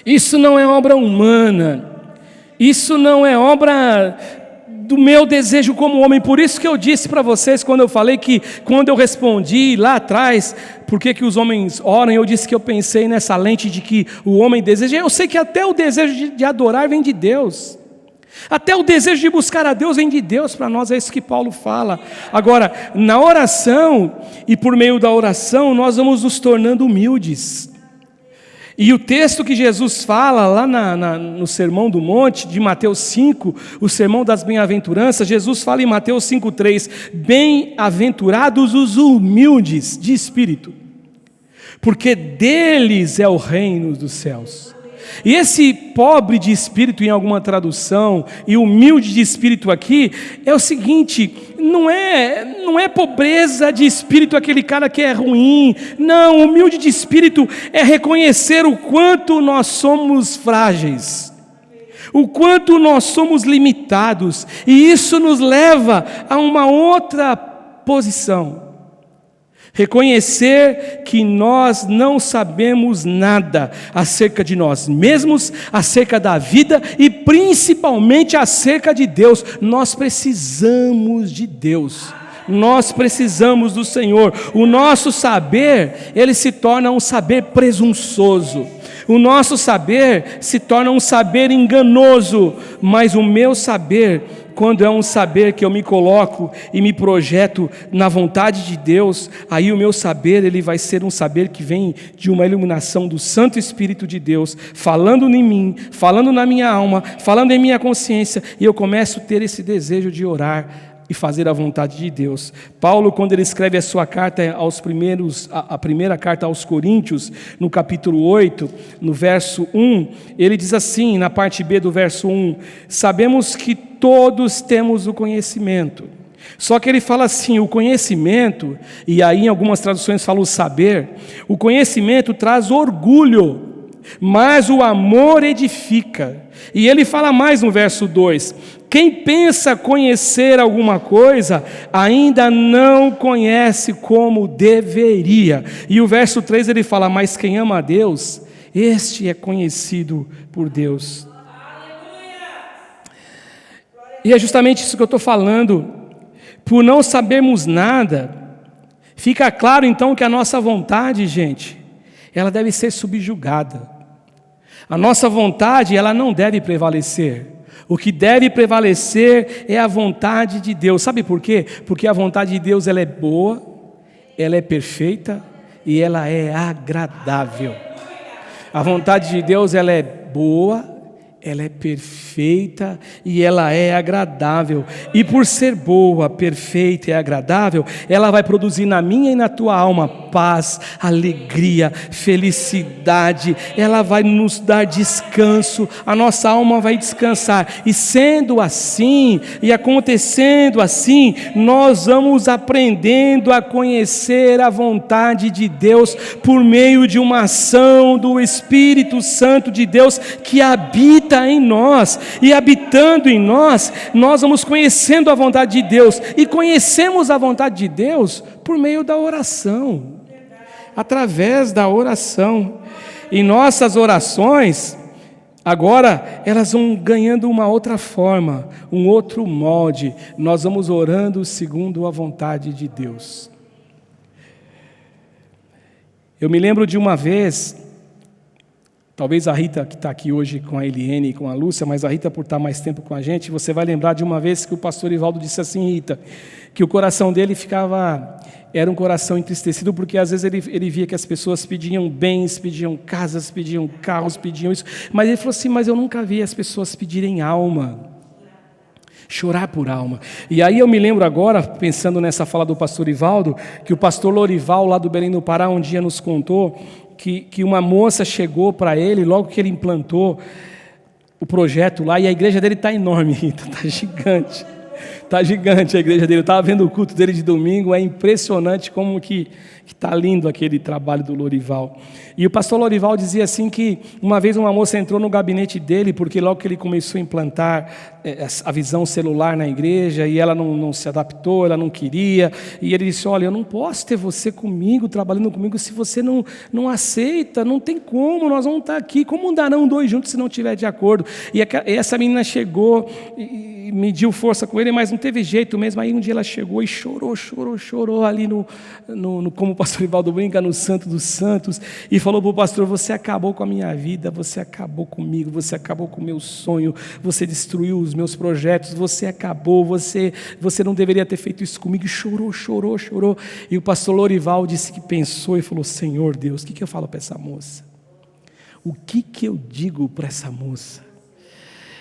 isso não é obra humana, isso não é obra do meu desejo como homem. Por isso que eu disse para vocês, quando eu falei que, quando eu respondi lá atrás, por que os homens oram, eu disse que eu pensei nessa lente de que o homem deseja. Eu sei que até o desejo de adorar vem de Deus, até o desejo de buscar a Deus vem de Deus para nós, é isso que Paulo fala. Agora, na oração, e por meio da oração, nós vamos nos tornando humildes. E o texto que Jesus fala lá no Sermão do Monte, de Mateus 5, o Sermão das Bem-aventuranças, Jesus fala em Mateus 5,3, bem-aventurados os humildes de espírito, porque deles é o reino dos céus. E esse pobre de espírito em alguma tradução, e humilde de espírito aqui, é o seguinte, não é pobreza de espírito aquele cara que é ruim, não, humilde de espírito é reconhecer o quanto nós somos frágeis, o quanto nós somos limitados, e isso nos leva a uma outra posição. Reconhecer que nós não sabemos nada acerca de nós mesmos, acerca da vida e principalmente acerca de Deus. Nós precisamos de Deus, nós precisamos do Senhor. O nosso saber, ele se torna um saber presunçoso. O nosso saber se torna um saber enganoso, mas o meu saber, quando é um saber que eu me coloco e me projeto na vontade de Deus, aí o meu saber, ele vai ser um saber que vem de uma iluminação do Santo Espírito de Deus, falando em mim, falando na minha alma, falando em minha consciência, e eu começo a ter esse desejo de orar e fazer a vontade de Deus. Paulo, quando ele escreve a sua carta a primeira carta aos Coríntios, no capítulo 8, no verso 1, ele diz assim, na parte B do verso 1, sabemos que todos temos o conhecimento. Só que ele fala assim, o conhecimento, e aí em algumas traduções fala o saber, o conhecimento traz orgulho, mas o amor edifica. E ele fala mais no verso 2, quem pensa conhecer alguma coisa, ainda não conhece como deveria. E o verso 3 ele fala, mas quem ama a Deus, este é conhecido por Deus. E é justamente isso que eu estou falando, por não sabermos nada, fica claro então que a nossa vontade, gente, ela deve ser subjugada. A nossa vontade, ela não deve prevalecer. O que deve prevalecer é a vontade de Deus. Sabe por quê? Porque a vontade de Deus, ela é boa, ela é perfeita e ela é agradável. A vontade de Deus, ela é boa, ela é perfeita e ela é agradável. E por ser boa, perfeita e agradável, ela vai produzir na minha e na tua alma paz, alegria, felicidade. Ela vai nos dar descanso, a nossa alma vai descansar. E sendo assim, e acontecendo assim, nós vamos aprendendo a conhecer a vontade de Deus por meio de uma ação do Espírito Santo de Deus que habita em nós. E habitando em nós, nós vamos conhecendo a vontade de Deus. E conhecemos a vontade de Deus por meio da oração, através da oração. E nossas orações, agora, elas vão ganhando uma outra forma, um outro molde. Nós vamos orando segundo a vontade de Deus. Eu me lembro de uma vez, talvez a Rita, que está aqui hoje com a Eliene e com a Lúcia, mas a Rita, por estar mais tempo com a gente, você vai lembrar de uma vez que o pastor Ivaldo disse assim, Rita, que o coração dele era um coração entristecido, porque às vezes ele via que as pessoas pediam bens, pediam casas, pediam carros, pediam isso, mas ele falou assim, mas eu nunca vi as pessoas pedirem alma, chorar por alma. E aí eu me lembro agora, pensando nessa fala do pastor Ivaldo, que o pastor Lorival, lá do Belém do Pará, um dia nos contou que uma moça chegou para ele, logo que ele implantou o projeto lá, e a igreja dele está enorme, está gigante. Está gigante a igreja dele. Eu estava vendo o culto dele de domingo, é impressionante como que está lindo aquele trabalho do Lorival. E o pastor Lorival dizia assim que uma vez uma moça entrou no gabinete dele, porque logo que ele começou a implantar a visão celular na igreja, e ela não se adaptou, ela não queria, e ele disse, olha, eu não posso ter você comigo, trabalhando comigo, se você não aceita, não tem como, nós vamos estar aqui, como andarão dois juntos se não estiver de acordo? E essa menina chegou e mediu força com ele, mas não teve jeito mesmo. Aí um dia ela chegou e chorou ali como o pastor Ivaldo brinca, no Santo dos Santos, e falou para o pastor, você acabou com a minha vida, você acabou comigo, você acabou com o meu sonho, você destruiu os meus projetos, você acabou, você não deveria ter feito isso comigo. E chorou. E o pastor Lorival disse que pensou e falou, Senhor Deus, o que eu falo para essa moça? O que eu digo para essa moça?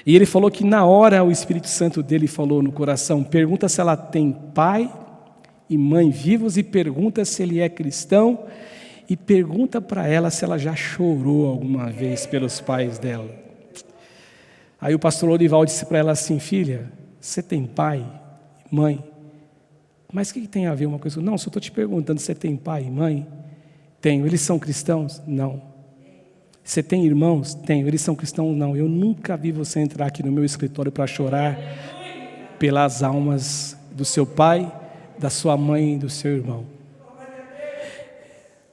E ele falou que na hora o Espírito Santo dele falou no coração, pergunta se ela tem pai e mãe vivos, e pergunta se ele é cristão, e pergunta para ela se ela já chorou alguma vez pelos pais dela. Aí o pastor Lorival disse para ela assim, filha, você tem pai e mãe? Mas o que tem a ver uma coisa? Não, só estou te perguntando, você tem pai e mãe? Tenho. Eles são cristãos? Não. Você tem irmãos? Tenho. Eles são cristãos? Não. Eu nunca vi você entrar aqui no meu escritório para chorar pelas almas do seu pai, da sua mãe e do seu irmão.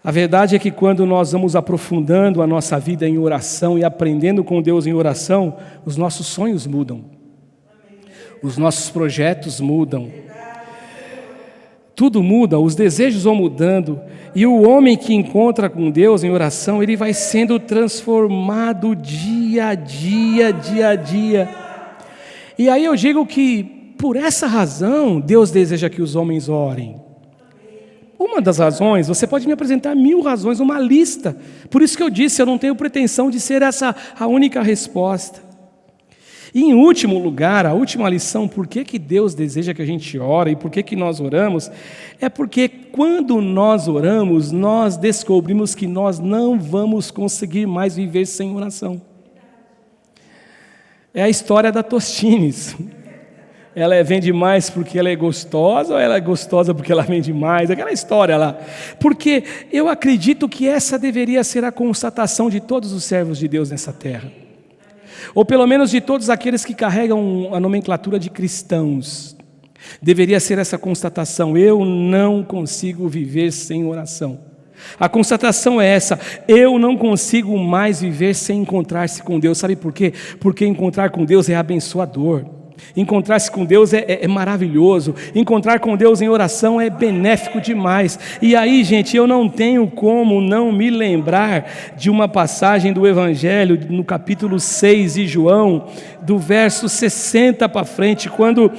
A verdade é que quando nós vamos aprofundando a nossa vida em oração e aprendendo com Deus em oração, os nossos sonhos mudam. Os nossos projetos mudam. Tudo muda, os desejos vão mudando, e o homem que encontra com Deus em oração, ele vai sendo transformado dia a dia. E aí eu digo que, por essa razão, Deus deseja que os homens orem. Uma das razões, você pode me apresentar 1000 razões, uma lista. Por isso que eu disse, eu não tenho pretensão de ser essa a única resposta. E em último lugar, a última lição, por que Deus deseja que a gente ore e por que nós oramos, é porque quando nós oramos, nós descobrimos que nós não vamos conseguir mais viver sem oração. É a história da Tostines. Ela vende mais porque ela é gostosa, ou ela é gostosa porque ela vende mais? Aquela história lá. Porque eu acredito que essa deveria ser a constatação de todos os servos de Deus nessa terra. Ou pelo menos de todos aqueles que carregam a nomenclatura de cristãos. Deveria ser essa constatação: eu não consigo viver sem oração. A constatação é essa: eu não consigo mais viver sem encontrar-se com Deus. Sabe por quê? Porque encontrar com Deus é abençoador. Encontrar-se com Deus é maravilhoso. Encontrar com Deus em oração é benéfico demais. E aí, gente, eu não tenho como não me lembrar de uma passagem do Evangelho, no capítulo 6 de João, do verso 60 para frente, quando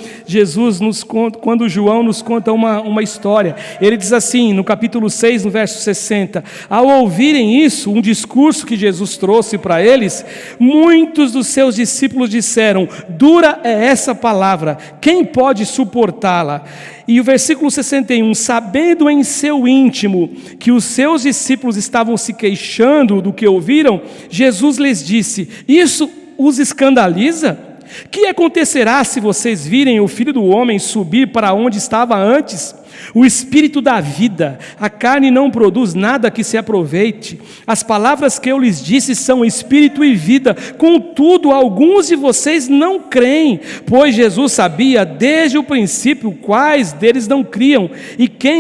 João nos conta uma história. Ele diz assim, no capítulo 6, no verso 60, ao ouvirem isso, um discurso que Jesus trouxe para eles, muitos dos seus discípulos disseram: dura é essa palavra, quem pode suportá-la? E o versículo 61, sabendo em seu íntimo que os seus discípulos estavam se queixando do que ouviram, Jesus lhes disse: isso os escandaliza? Que acontecerá se vocês virem o Filho do Homem subir para onde estava antes? O Espírito da vida, a carne não produz nada que se aproveite. As palavras que eu lhes disse são Espírito e vida, contudo alguns de vocês não creem, pois Jesus sabia desde o princípio quais deles não criam, e quem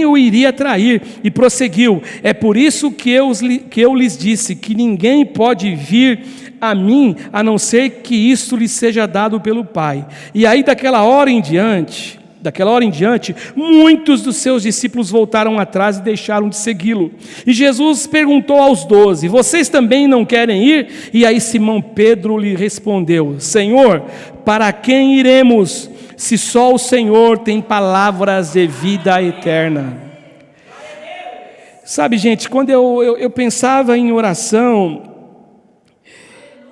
o iria trair, e prosseguiu: é por isso que eu lhes disse que ninguém pode vir a mim, a não ser que isto lhe seja dado pelo Pai. E aí daquela hora em diante, muitos dos seus discípulos voltaram atrás e deixaram de segui-lo. E Jesus perguntou aos 12: vocês também não querem ir? E aí Simão Pedro lhe respondeu: Senhor, para quem iremos, se só o Senhor tem palavras de vida eterna? Sabe, gente, quando eu pensava em oração,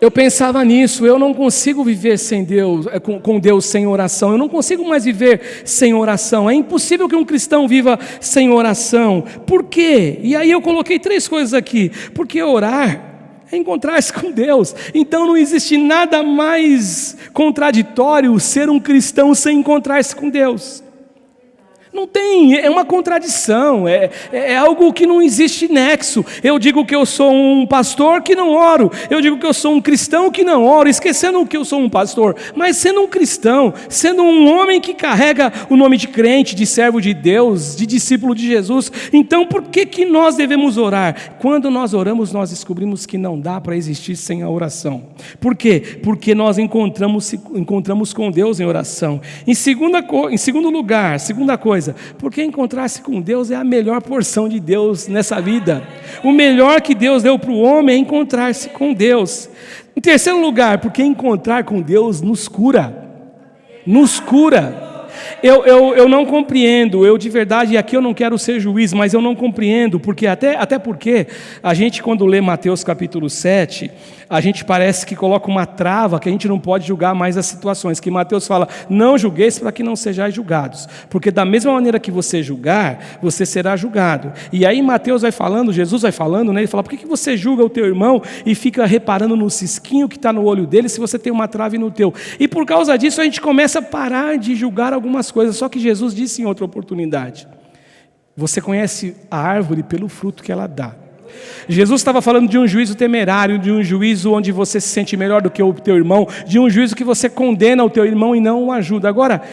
eu pensava nisso. Eu não consigo viver sem Deus, com Deus sem oração. Eu não consigo mais viver sem oração. É impossível que um cristão viva sem oração. Por quê? E aí eu coloquei 3 coisas aqui. Porque orar é encontrar-se com Deus. Então não existe nada mais contraditório ser um cristão sem encontrar-se com Deus. Não tem, é uma contradição, é algo que não existe nexo. Eu digo que eu sou um pastor que não oro, eu digo que eu sou um cristão que não oro, esquecendo que eu sou um pastor, mas sendo um cristão, sendo um homem que carrega o nome de crente, de servo de Deus, de discípulo de Jesus. Então por que nós devemos orar? Quando nós oramos, nós descobrimos que não dá para existir sem a oração. Por quê? Porque nós encontramos com Deus em oração. Segunda coisa, porque encontrar-se com Deus é a melhor porção de Deus nessa vida. O melhor que Deus deu para o homem é encontrar-se com Deus. Em terceiro lugar, porque encontrar com Deus nos cura. Nos cura. Eu não compreendo, eu de verdade, e aqui eu não quero ser juiz, mas eu não compreendo, porque até porque a gente, quando lê Mateus capítulo 7, a gente parece que coloca uma trava, que a gente não pode julgar mais as situações, que Mateus fala: não julgueis para que não sejais julgados, porque da mesma maneira que você julgar, você será julgado. E aí Mateus vai falando, Jesus vai falando, né? Ele fala: por que você julga o teu irmão e fica reparando no cisquinho que está no olho dele, se você tem uma trave no teu? E por causa disso a gente começa a parar de julgar algumas coisas. Só que Jesus disse em outra oportunidade: você conhece a árvore pelo fruto que ela dá. Jesus estava falando de um juízo temerário, de um juízo onde você se sente melhor do que o teu irmão, de um juízo que você condena o teu irmão e não o ajuda. Agora,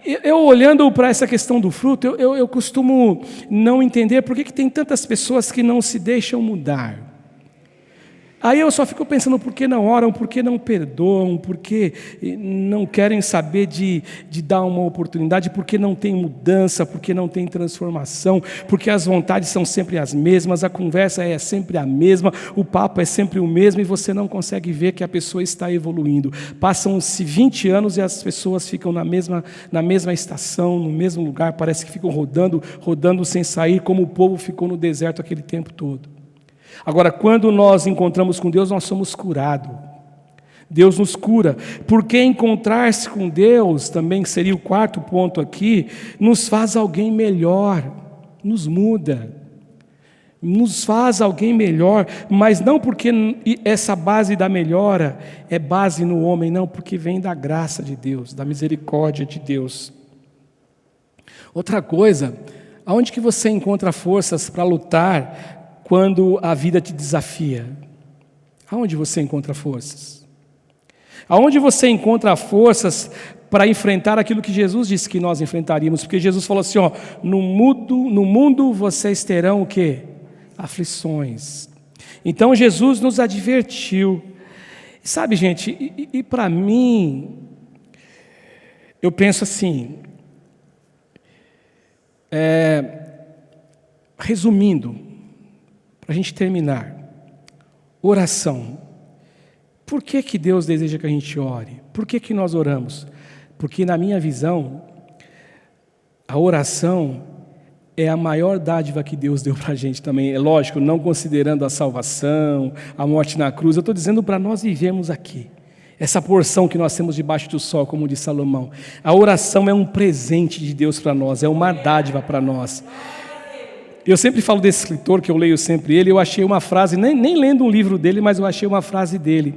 eu olhando para essa questão do fruto, eu costumo não entender por que tem tantas pessoas que não se deixam mudar. Aí eu só fico pensando: por que não oram, por que não perdoam, por que não querem saber de dar uma oportunidade, por que não tem mudança, por que não tem transformação, porque as vontades são sempre as mesmas, a conversa é sempre a mesma, o papo é sempre o mesmo, e você não consegue ver que a pessoa está evoluindo. Passam-se 20 anos e as pessoas ficam na mesma estação, no mesmo lugar, parece que ficam rodando sem sair, como o povo ficou no deserto aquele tempo todo. Agora, quando nós encontramos com Deus, nós somos curados. Deus nos cura. Porque encontrar-se com Deus, também seria o 4º ponto aqui, nos faz alguém melhor, nos muda, nos faz alguém melhor, mas não porque essa base da melhora é base no homem, não, porque vem da graça de Deus, da misericórdia de Deus. Outra coisa, aonde que você encontra forças para lutar quando a vida te desafia? Aonde você encontra forças? Aonde você encontra forças para enfrentar aquilo que Jesus disse que nós enfrentaríamos? Porque Jesus falou assim: no mundo vocês terão o quê? Aflições. Então Jesus nos advertiu. Sabe, gente, e para mim, eu penso assim, resumindo, para a gente terminar: oração. Por que Deus deseja que a gente ore? Por que nós oramos? Porque na minha visão, a oração é a maior dádiva que Deus deu para a gente também. É lógico, não considerando a salvação, a morte na cruz. Eu estou dizendo para nós vivermos aqui. Essa porção que nós temos debaixo do sol, como diz Salomão. A oração é um presente de Deus para nós, é uma dádiva para nós. Eu sempre falo desse escritor, que eu leio sempre ele, eu achei uma frase, nem lendo um livro dele, mas eu achei uma frase dele.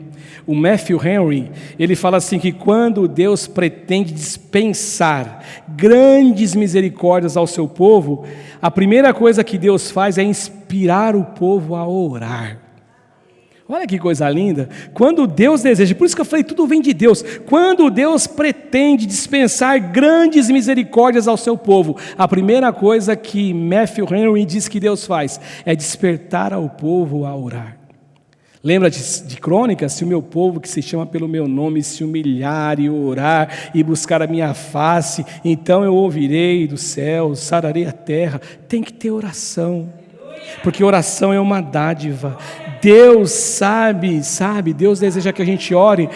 O Matthew Henry, ele fala assim que quando Deus pretende dispensar grandes misericórdias ao seu povo, a primeira coisa que Deus faz é inspirar o povo a orar. Olha que coisa linda, quando Deus deseja, por isso que eu falei, tudo vem de Deus, quando Deus pretende dispensar grandes misericórdias ao seu povo, a primeira coisa que Matthew Henry diz que Deus faz, é despertar ao povo a orar. Lembra de Crônicas? Se o meu povo que se chama pelo meu nome se humilhar e orar e buscar a minha face, então eu ouvirei do céu, sararei a terra. Tem que ter oração, porque oração é uma dádiva. Deus sabe, Deus deseja que a gente ore.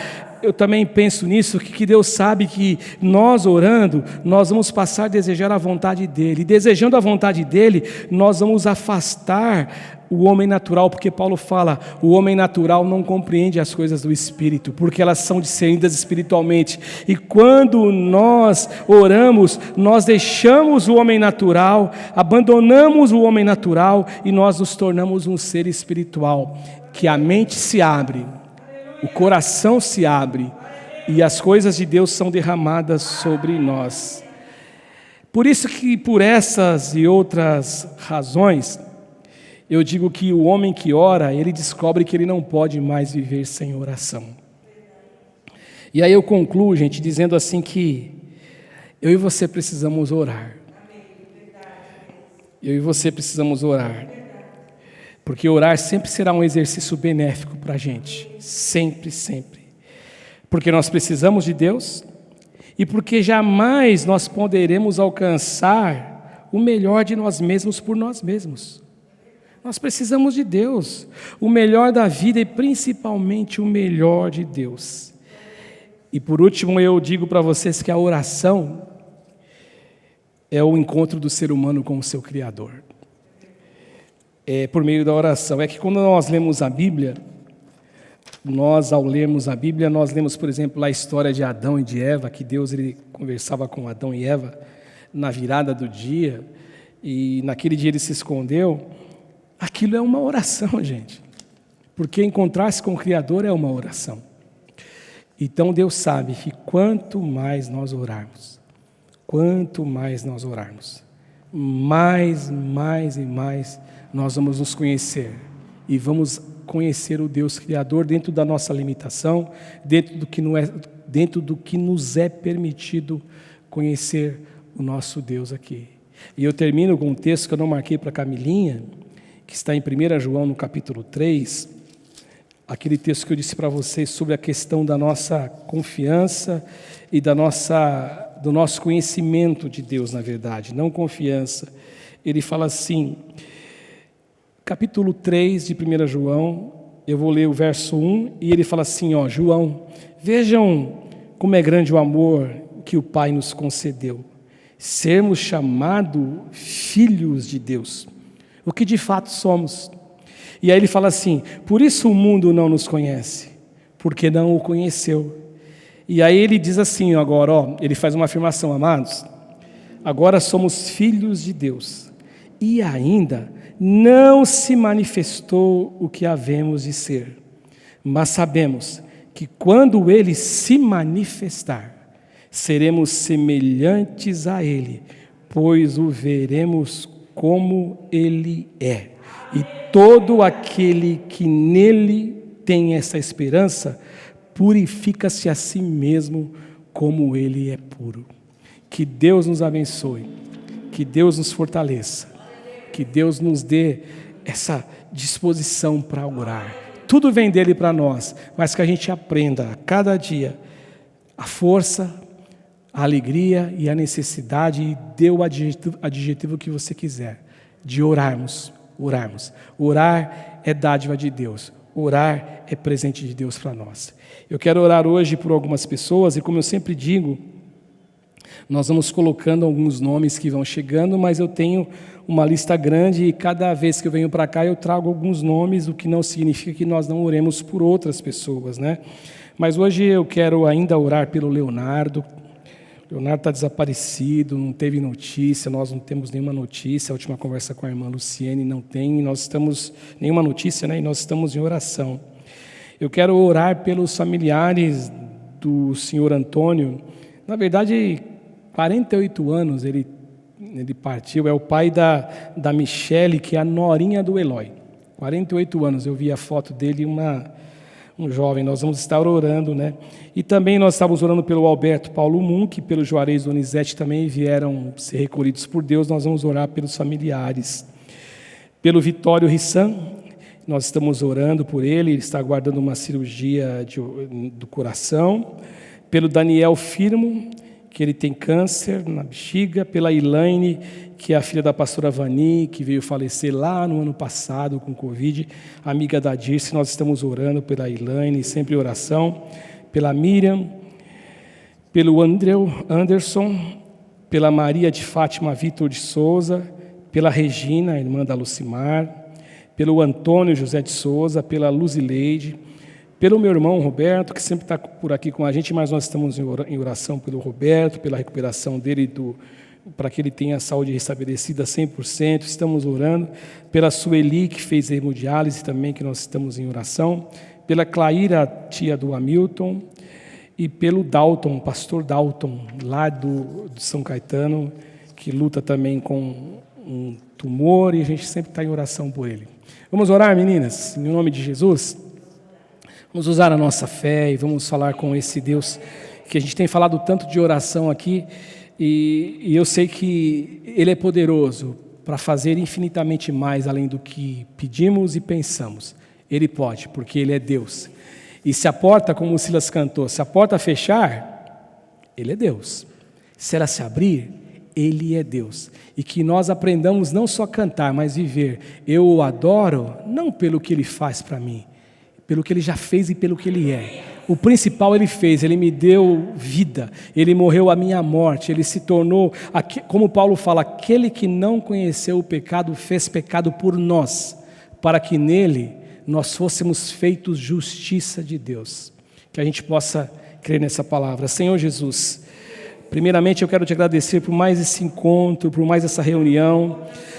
Eu também penso nisso, que Deus sabe que nós orando, nós vamos passar a desejar a vontade dEle. E desejando a vontade dEle, nós vamos afastar o homem natural, porque Paulo fala, o homem natural não compreende as coisas do Espírito, porque elas são discernidas espiritualmente. E quando nós oramos, nós deixamos o homem natural, abandonamos o homem natural e nós nos tornamos um ser espiritual, que a mente se abre, o coração se abre e as coisas de Deus são derramadas sobre nós. Por isso que, por essas e outras razões, eu digo que o homem que ora, ele descobre que ele não pode mais viver sem oração. E aí eu concluo, gente, dizendo assim que eu e você precisamos orar. Eu e você precisamos orar. Porque orar sempre será um exercício benéfico para a gente. Sempre, sempre. Porque nós precisamos de Deus e porque jamais nós poderemos alcançar o melhor de nós mesmos por nós mesmos. Nós precisamos de Deus, o melhor da vida e principalmente o melhor de Deus. E por último eu digo para vocês que a oração é o encontro do ser humano com o seu Criador. Por meio da oração. É que quando nós lemos a Bíblia, ao lermos a Bíblia, nós lemos, por exemplo, a história de Adão e de Eva, que Deus ele conversava com Adão e Eva na virada do dia, e naquele dia ele se escondeu. Aquilo é uma oração, gente, porque encontrar-se com o Criador é uma oração. Então Deus sabe que quanto mais nós orarmos, mais e mais nós vamos nos conhecer e vamos conhecer o Deus Criador dentro da nossa limitação, dentro do que nos é permitido conhecer o nosso Deus aqui. E eu termino com um texto que eu não marquei para a Camilinha, que está em 1 João, no capítulo 3, aquele texto que eu disse para vocês sobre a questão da nossa confiança e do nosso conhecimento de Deus, na verdade, não confiança. Ele fala assim, capítulo 3 de 1 João, eu vou ler o verso 1, e ele fala assim, João, vejam como é grande o amor que o Pai nos concedeu, sermos chamados filhos de Deus, o que de fato somos. E aí ele fala assim, por isso o mundo não nos conhece, porque não o conheceu. E aí ele diz assim agora, ele faz uma afirmação, amados, agora somos filhos de Deus, e ainda não se manifestou o que havemos de ser, mas sabemos que quando Ele se manifestar, seremos semelhantes a Ele, pois o veremos como Ele é. E todo aquele que nele tem essa esperança, purifica-se a si mesmo como Ele é puro. Que Deus nos abençoe, que Deus nos fortaleça, que Deus nos dê essa disposição para orar. Tudo vem dele para nós, mas que a gente aprenda a cada dia a força, a alegria e a necessidade, e dê o adjetivo que você quiser, de orarmos. Orar é dádiva de Deus. Orar é presente de Deus para nós. Eu quero orar hoje por algumas pessoas e, como eu sempre digo, nós vamos colocando alguns nomes que vão chegando, mas eu tenho uma lista grande e cada vez que eu venho para cá eu trago alguns nomes, o que não significa que nós não oremos por outras pessoas, né? Mas hoje eu quero ainda orar pelo Leonardo. O Leonardo está desaparecido, não teve notícia, nós não temos nenhuma notícia. A última conversa com a irmã Luciene não tem, nós estamos, nenhuma notícia, né? E nós estamos em oração. Eu quero orar pelos familiares do senhor Antônio. Na verdade, 48 anos ele partiu, é o pai da Michele, que é a norinha do Eloy. 48 anos, eu vi a foto dele, um jovem, nós vamos estar orando, né? E também nós estávamos orando pelo Alberto Paulo Munk, pelo Juarez Donizete, também vieram ser recolhidos por Deus, nós vamos orar pelos familiares. Pelo Vitório Rissan, nós estamos orando por ele está aguardando uma cirurgia do coração. Pelo Daniel Firmo, que ele tem câncer na bexiga, pela Elaine, que é a filha da pastora Vani, que veio falecer lá no ano passado com Covid, amiga da Dirce, nós estamos orando pela Elaine, sempre em oração, pela Miriam, pelo Anderson, pela Maria de Fátima Vitor de Souza, pela Regina, irmã da Lucimar, pelo Antônio José de Souza, pela Luzileide, pelo meu irmão Roberto, que sempre está por aqui com a gente, mas nós estamos em oração pelo Roberto, pela recuperação dele, para que ele tenha a saúde restabelecida 100%. Estamos orando pela Sueli, que fez hemodiálise também, que nós estamos em oração. Pela Claíra, tia do Hamilton. E pelo Dalton, pastor Dalton, lá de São Caetano, que luta também com um tumor, e a gente sempre está em oração por ele. Vamos orar, meninas, em nome de Jesus? Vamos usar a nossa fé e vamos falar com esse Deus que a gente tem falado tanto de oração aqui, e eu sei que Ele é poderoso para fazer infinitamente mais além do que pedimos e pensamos. Ele pode, porque Ele é Deus. E se a porta, como o Silas cantou, se a porta fechar, Ele é Deus. Se ela se abrir, Ele é Deus. E que nós aprendamos não só cantar, mas viver. Eu o adoro, não pelo que Ele faz para mim, pelo que Ele já fez e pelo que Ele é. O principal Ele fez, Ele me deu vida, Ele morreu a minha morte, Ele se tornou, como Paulo fala, aquele que não conheceu o pecado, fez pecado por nós, para que nele nós fôssemos feitos justiça de Deus. Que a gente possa crer nessa palavra. Senhor Jesus, primeiramente eu quero te agradecer por mais esse encontro, por mais essa reunião.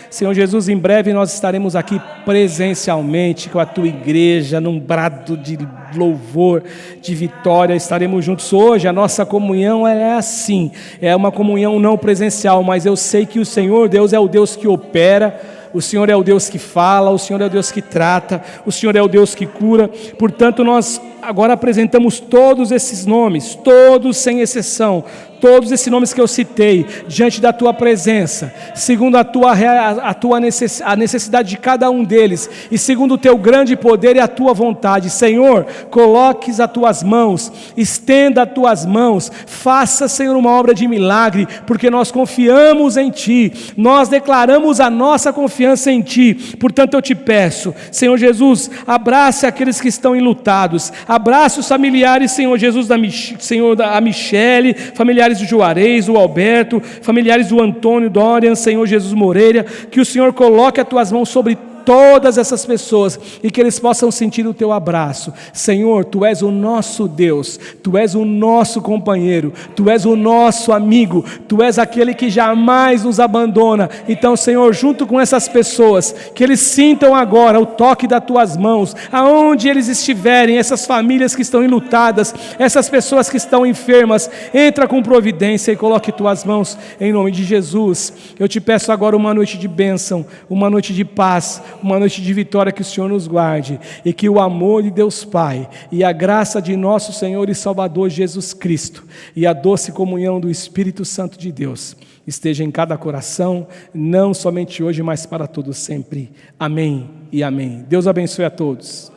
Senhor Jesus, em breve nós estaremos aqui presencialmente com a Tua igreja, num brado de louvor, de vitória, estaremos juntos. Hoje a nossa comunhão é assim, é uma comunhão não presencial, mas eu sei que o Senhor Deus é o Deus que opera, o Senhor é o Deus que fala, o Senhor é o Deus que trata, o Senhor é o Deus que cura. Portanto, nós agora apresentamos todos esses nomes, todos sem exceção, todos esses nomes que eu citei, diante da Tua presença, segundo a necessidade de cada um deles, e segundo o Teu grande poder e a Tua vontade. Senhor, coloques as Tuas mãos, estenda as Tuas mãos, faça, Senhor, uma obra de milagre, porque nós confiamos em Ti, nós declaramos a nossa confiança em Ti. Portanto, eu te peço, Senhor Jesus, abrace aqueles que estão enlutados, abrace os familiares, Senhor Jesus, a Michele, familiares do Juarez, do Alberto, familiares do Antônio Dorian, Senhor Jesus Moreira, que o Senhor coloque as Tuas mãos sobre todas essas pessoas e que eles possam sentir o Teu abraço. Senhor, Tu és o nosso Deus, Tu és o nosso companheiro, Tu és o nosso amigo, Tu és aquele que jamais nos abandona. Então, Senhor, junto com essas pessoas, que eles sintam agora o toque das Tuas mãos, aonde eles estiverem, essas famílias que estão enlutadas, essas pessoas que estão enfermas, entra com providência e coloque Tuas mãos em nome de Jesus. Eu te peço agora uma noite de bênção, uma noite de paz, uma noite de vitória, que o Senhor nos guarde e que o amor de Deus Pai e a graça de nosso Senhor e Salvador Jesus Cristo e a doce comunhão do Espírito Santo de Deus esteja em cada coração, não somente hoje, mas para todos sempre. Amém e amém. Deus abençoe a todos.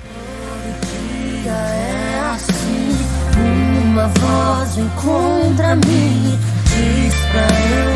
Todo dia é assim, uma voz vem contra mim, diz pra eu